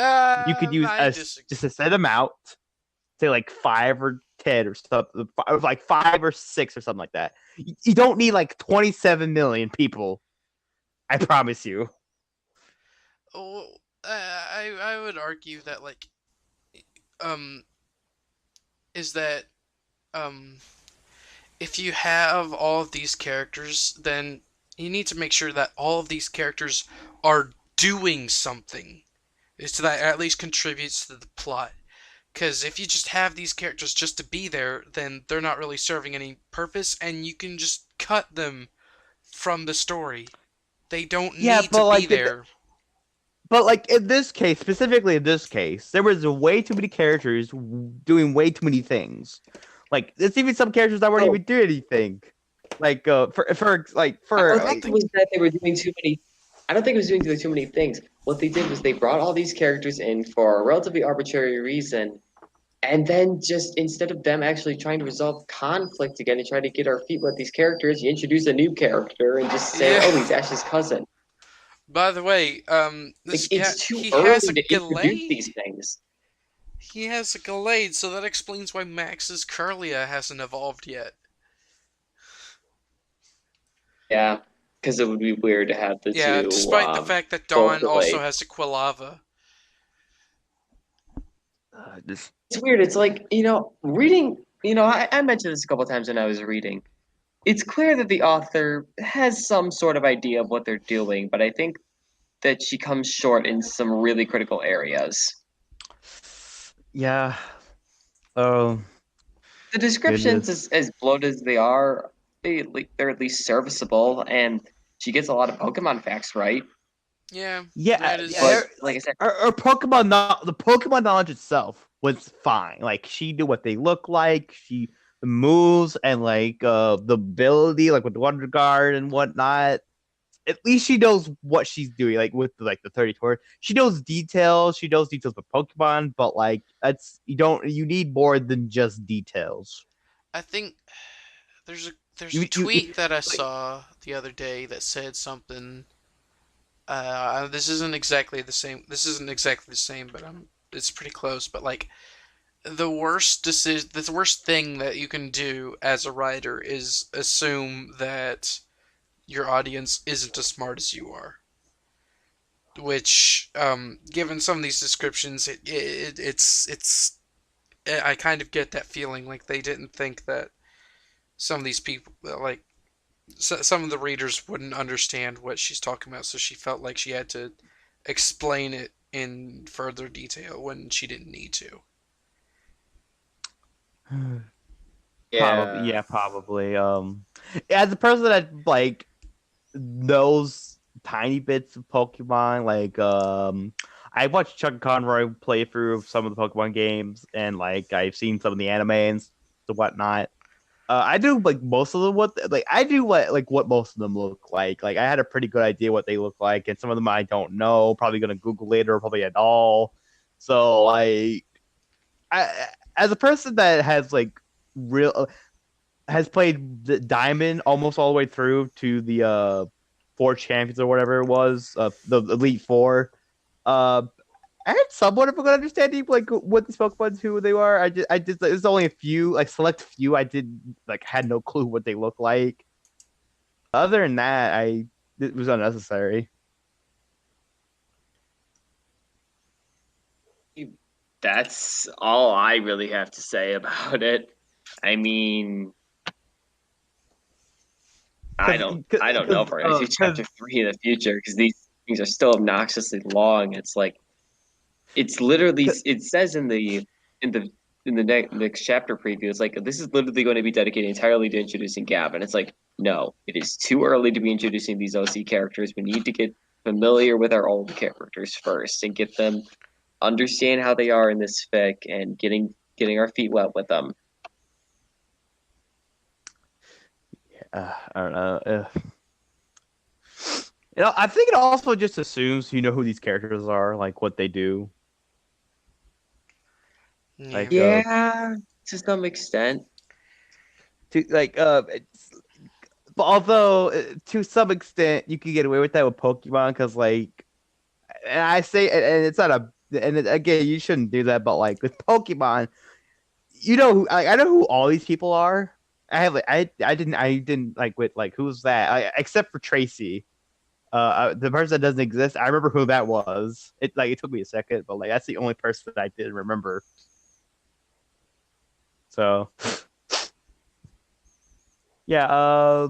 You could use just a set them out, say like 5 or 10 or something, like 5 or 6 or something like that. You don't need like 27 million people. I promise you. Oh, I would argue that um is that um if you have all of these characters, then you need to make sure that all of these characters are doing something, so that at least contributes to the plot. Because if you just have these characters just to be there, then they're not really serving any purpose, and you can just cut them from the story. They don't need to be there. But like in this case, specifically in this case, there was way too many characters doing way too many things. Like there's even some characters that weren't even doing anything. Like I don't think it was that they were doing too many. I don't think it was doing too many things. What they did was they brought all these characters in for a relatively arbitrary reason, and then just instead of them actually trying to resolve conflict again and try to get our feet with these characters, you introduce a new character and just say, "Oh, he's Ash's cousin." By the way, it's too early to introduce these things. He has a Gallade, so that explains why Max's Curlia hasn't evolved yet. Yeah, because it would be weird to have the two. Yeah, despite the fact that Dawn also has a Quilava. It's weird. It's like, reading, I mentioned this a couple times when I was reading. It's clear that the author has some sort of idea of what they're doing, but I think that she comes short in some really critical areas. Yeah. Oh. The descriptions, as bloated as they are, they're at least serviceable, and she gets a lot of Pokemon facts right. Yeah. But, like I said, the Pokemon knowledge itself was fine. Like she knew what they look like, the moves, and like the ability, like with the Wonder Guard and whatnot. At least she knows what she's doing, like with the 34. She knows details. She knows details with Pokemon, but like you need more than just details. I think there's a tweet that I saw the other day that said something. This isn't exactly the same. But it's pretty close. But like, the worst thing that you can do as a writer is assume that your audience isn't as smart as you are. Which, given some of these descriptions, it's I kind of get that feeling like they didn't think that some of these people, like some of the readers, wouldn't understand what she's talking about, so she felt like she had to explain it in further detail when she didn't need to. Probably. As a person that like knows tiny bits of Pokemon. Like I watched Chuck Conroy play through some of the Pokemon games, and like I've seen some of the anime and whatnot. I do like most of them. I do what most of them look like. Like I had a pretty good idea what they look like, and some of them I don't know. Probably gonna Google later, probably at all. So like, as a person that has like real has played the Diamond almost all the way through to the four champions or whatever it was, the Elite Four. I had somewhat of a good understanding like what these Pokemon who they are. I just there's only a few, like select few. I did like had no clue what they look like. Other than that, it was unnecessary. That's all I really have to say about it. I mean, I don't know if we're gonna do chapter 3 in the future because these things are still obnoxiously long. It's like it's literally it says in the next chapter preview, it's like this is literally going to be dedicated entirely to introducing Gavin. It's like, no, it is too early to be introducing these OC characters. We need to get familiar with our old characters first and get them understand how they are in this fic and getting our feet wet with them. I don't know. I think it also just assumes you know who these characters are, like what they do. Like, yeah, to some extent. But although to some extent you can get away with that with Pokemon, because like, and I say, and it's not again, you shouldn't do that, but like with Pokemon, I know who all these people are. I didn't like with like who's that? Except for Tracy. The person that doesn't exist, I remember who that was. It took me a second, but like that's the only person that I did remember. So yeah,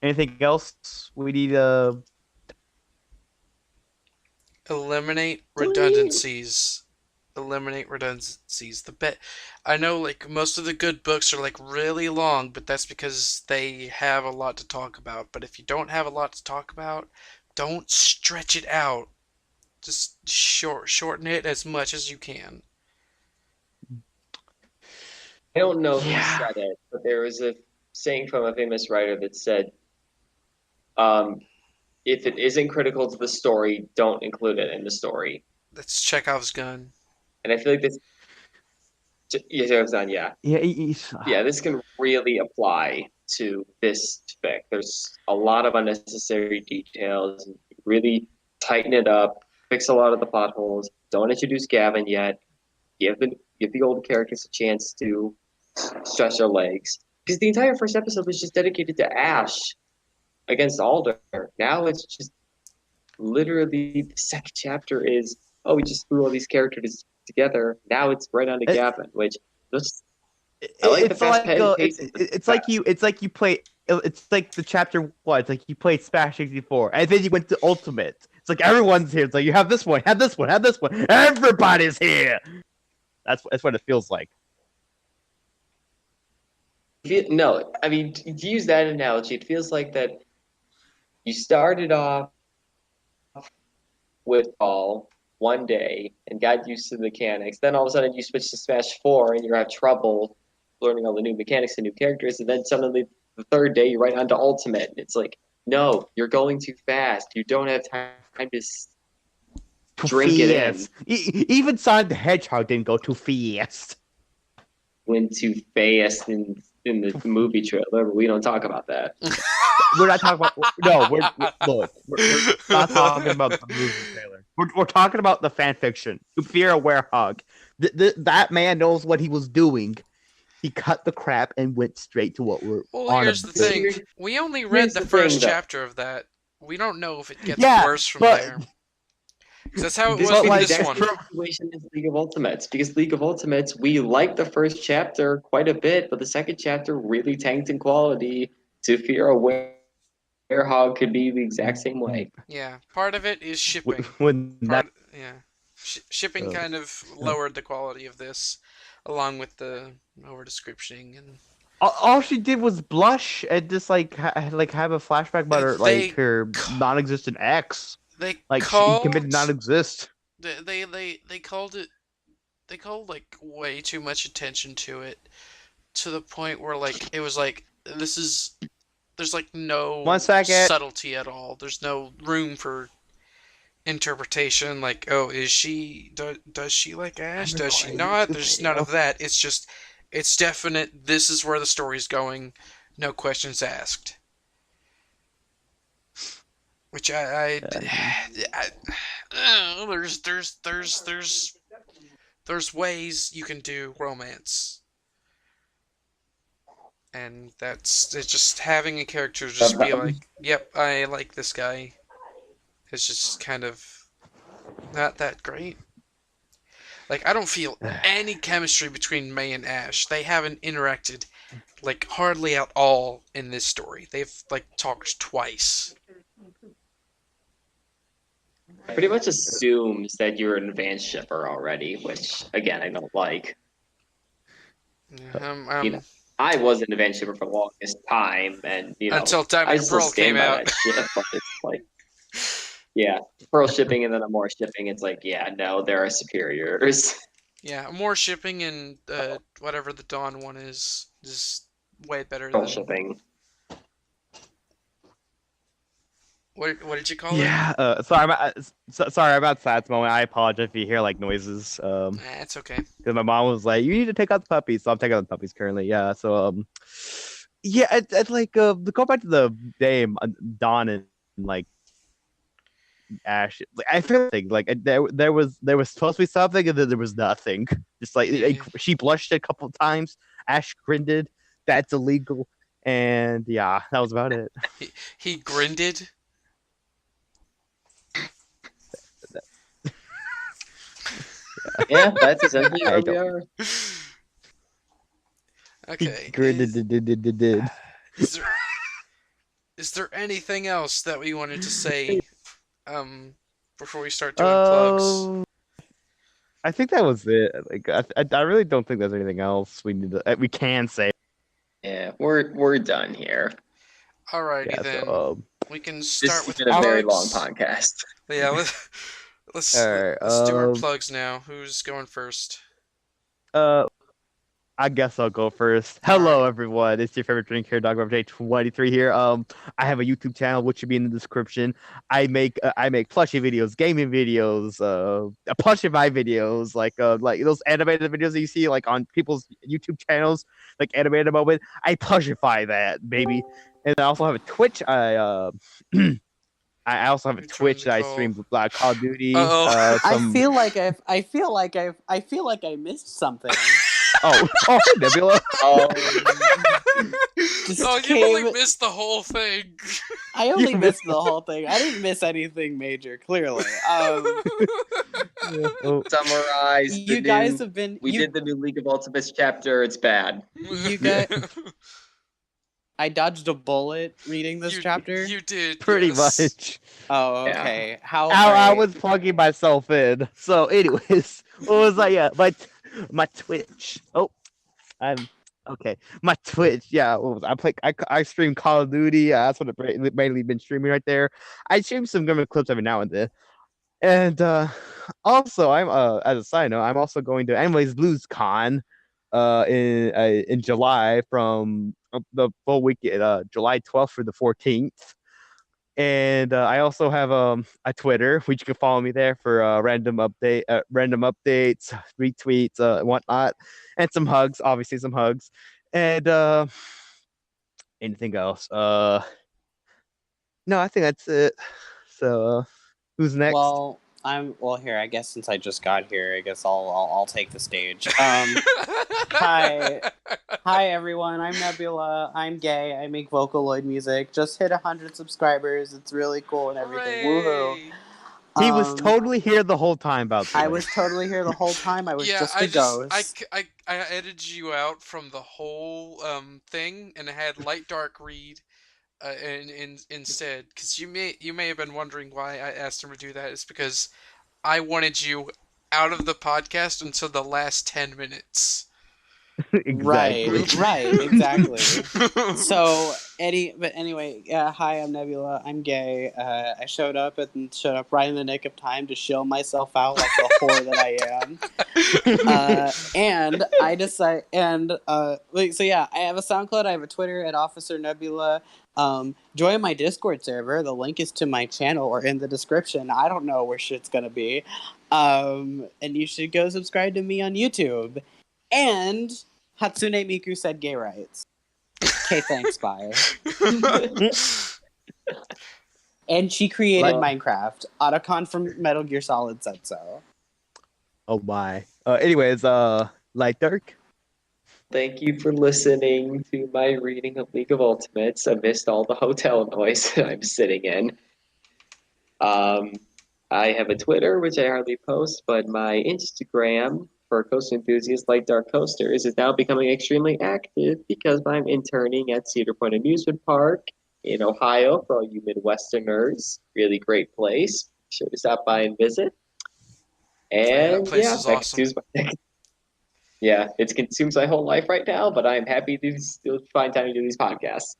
anything else we need eliminate redundancies. Eliminate redundancies. I know like most of the good books are like really long, but that's because they have a lot to talk about. But if you don't have a lot to talk about, don't stretch it out. Just shorten it as much as you can. I don't know who said it, but there was a saying from a famous writer that said, if it isn't critical to the story, don't include it in the story. That's Chekhov's gun. And I feel like this, yeah, Chekhov's gun, yeah. Yeah, this can really apply to this fic. There's a lot of unnecessary details. Really tighten it up, fix a lot of the plot holes. Don't introduce Gavin yet. Give the old characters a chance to stretch their legs. Because the entire first episode was just dedicated to Ash against Alder. Now it's just literally the second chapter is, oh, we just threw all these characters together. Now it's right on to Gavin, which I like the fast pace. It's like you play. It's like the chapter one. It's like you played Smash 64, and then you went to Ultimate. It's like everyone's here. It's like you have this one, have this one, have this one. Everybody's here. That's what it feels like. No, I mean, to use that analogy, it feels like that you started off with Ball one day and got used to the mechanics. Then all of a sudden you switch to Smash 4 and you have trouble learning all the new mechanics and new characters. And then suddenly the third day you're right onto Ultimate. It's like, no, you're going too fast. You don't have time to drink it in. Even Sonic the Hedgehog didn't go too fast. Went too fast in the movie trailer, but we don't talk about that. We're not talking about. No, we're not talking about the movie trailer. We're talking about the fan fiction. To fear a werehog. That man knows what he was doing. He cut the crap and went straight to what we're. Well, here's the thing. We only read the first chapter of that. We don't know if it gets worse from there. That's how it was with this one. Situation is League of Ultimates, because League of Ultimates, we liked the first chapter quite a bit, but the second chapter really tanked in quality. To fear a werehog could be the exact same way. Yeah, part of it is shipping. Shipping kind of lowered the quality of this, along with the over descriptioning and all she did was blush and just like have a flashback about They her ca- non-existent ex. they Like she committed called non-exist. they called it they called like way too much attention to it, to the point where like it was like there's like 1 no second. subtlety at all. There's no room for interpretation. Like, oh, does she like Ash? Does she not? There's none of that. It's definite. This is where the story's going. No questions asked. Which there's ways you can do romance, and it's just having a character just be like, yep, I like this guy. It's just kind of not that great. Like, I don't feel any chemistry between May and Ash. They haven't interacted like hardly at all in this story. They've like talked twice. Pretty much assumes that you're an advanced shipper already, which again I don't like. You know, I was an advanced shipper for the longest time, and until Diamond I and still Pearl stand came by out. that shit. But it's like, yeah, Pearl shipping and then more shipping. It's like, yeah, no, there are superiors. Yeah, more shipping and whatever the Dawn one is way better Pearl than shipping. what did you call it? Yeah. Sorry about that moment. I apologize if you hear like noises. It's okay. Because my mom was like, "You need to take out the puppies," so I'm taking out the puppies currently. Yeah. So yeah. It's like to go back to the name Dawn and like Ash. I feel like there was supposed to be something and then there was nothing. Just like she blushed a couple times. Ash grinned. That's illegal. And yeah, that was about it. He grinded. Yeah, that's essentially where we are. Okay. Did. Is there anything else that we wanted to say before we start doing plugs? I think that was it. Like I really don't think there's anything else we can say. Yeah, we're done here. Alrighty Yeah, then. so, we can This start has with been a very long plugs. podcast. Yeah, let's do our plugs now. Who's going first? I guess I'll go first. Hello, everyone. It's your favorite drink here, DrPepperJ23 here. I have a YouTube channel, which should be in the description. I make plushie videos, gaming videos, plushify videos, like those animated videos that you see like on people's YouTube channels, like animated moment. I plushify that, baby. And I also have a Twitch. I also have a Twitch that I stream Call of Duty. Uh-oh. I feel like I missed something. Oh, Nebula. You only missed the whole thing. I only missed the whole thing. I didn't miss anything major, clearly. Summarize. You guys have been. We did the new League of Ultimates chapter. It's bad. You guys. I dodged a bullet reading this chapter. You did. Pretty much. Oh, okay. Yeah. I was plugging myself in. So, anyways, what was I? Yeah, my Twitch. Oh, I'm okay. My Twitch. Yeah, what was I stream Call of Duty. That's what I've mainly been streaming right there. I stream some Grimmer clips every now and then. And also, I'm as a side note, I'm also going to Anyways BluesCon in July from the full week, July 12th through the 14th. And I also have a Twitter, which you can follow me there for random updates, retweets, and whatnot, and some hugs. Obviously, some hugs, and anything else? No, I think that's it. So, who's next? Well, here. I guess since I just got here, I guess I'll take the stage. Hi everyone. I'm Nebula. I'm gay. I make Vocaloid music. Just hit 100 subscribers. It's really cool and everything. Woohoo! He was totally here the whole time. About that. I was totally here the whole time. I was just a ghost. I edited you out from the whole thing, and I had Lightdark read. Instead, because you may have been wondering why I asked him to do that. It's because I wanted you out of the podcast until the last 10 minutes. Exactly. Right, exactly. So anyway, hi, I'm Nebula. I'm gay. I showed up right in the nick of time to show myself out like the whore that I am. And I decide, so yeah, I have a SoundCloud, I have a Twitter at Officer Nebula. Join my Discord server. The link is to my channel or in the description. I don't know where shit's gonna be. And you should go subscribe to me on YouTube. And Hatsune Miku said gay rights. Okay, thanks, bye. And she created Minecraft. Otacon from Metal Gear Solid said so. Oh my. Anyways, Lightdark. Thank you for listening to my reading of League of Ultimates. I missed all the hotel noise I'm sitting in. I have a Twitter, which I hardly post, but my Instagram for coaster enthusiasts like Dark Coasters is now becoming extremely active because I'm interning at Cedar Point Amusement Park in Ohio for all you Midwesterners. Really great place. Be sure to stop by and visit. And that place is awesome. It consumes my whole life right now, but I'm happy to still find time to do these podcasts.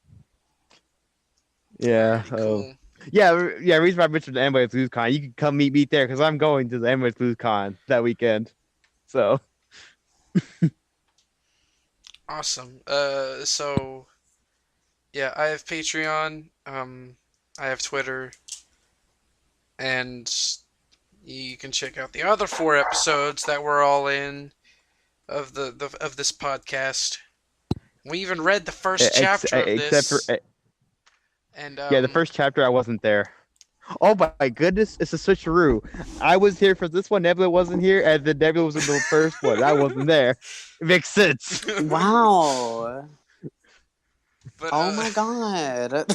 Yeah. Cool. Yeah. Reason why I mentioned the Anyways BluesCon, you can come meet me there because I'm going to the Anyways BluesCon that weekend. So. Awesome. So yeah, I have Patreon. I have Twitter, and you can check out the other 4 episodes that we're all in of of this podcast. We even read the first chapter of this. And the first chapter I wasn't there. Oh my goodness, it's a switcheroo. I was here for this one, Nebula wasn't here, and then Nebula was in the first one. I wasn't there. It makes sense. Wow. But, oh my god.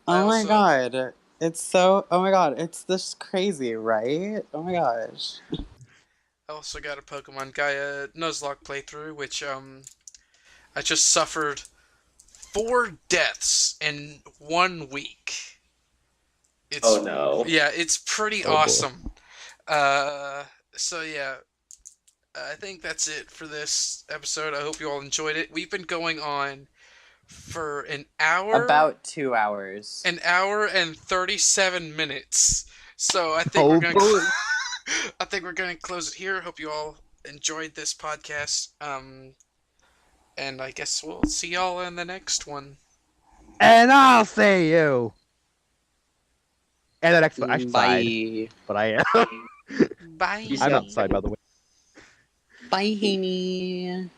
Oh my god. It's so, oh my god, it's this crazy, right? Oh my gosh. I also got a Pokemon Gaia Nuzlocke playthrough, which I just suffered 4 deaths in 1 week. Oh no. Yeah, it's pretty awesome. So yeah, I think that's it for this episode. I hope you all enjoyed it. We've been going on for an hour. About 2 hours. An hour and 37 minutes. So I think we're gonna close it here. Hope you all enjoyed this podcast. And I guess we'll see y'all in the next one. And I'll see you. And the next one, I'm Bye. outside, but I am. Bye. I'm outside, by the way. Bye, Haney.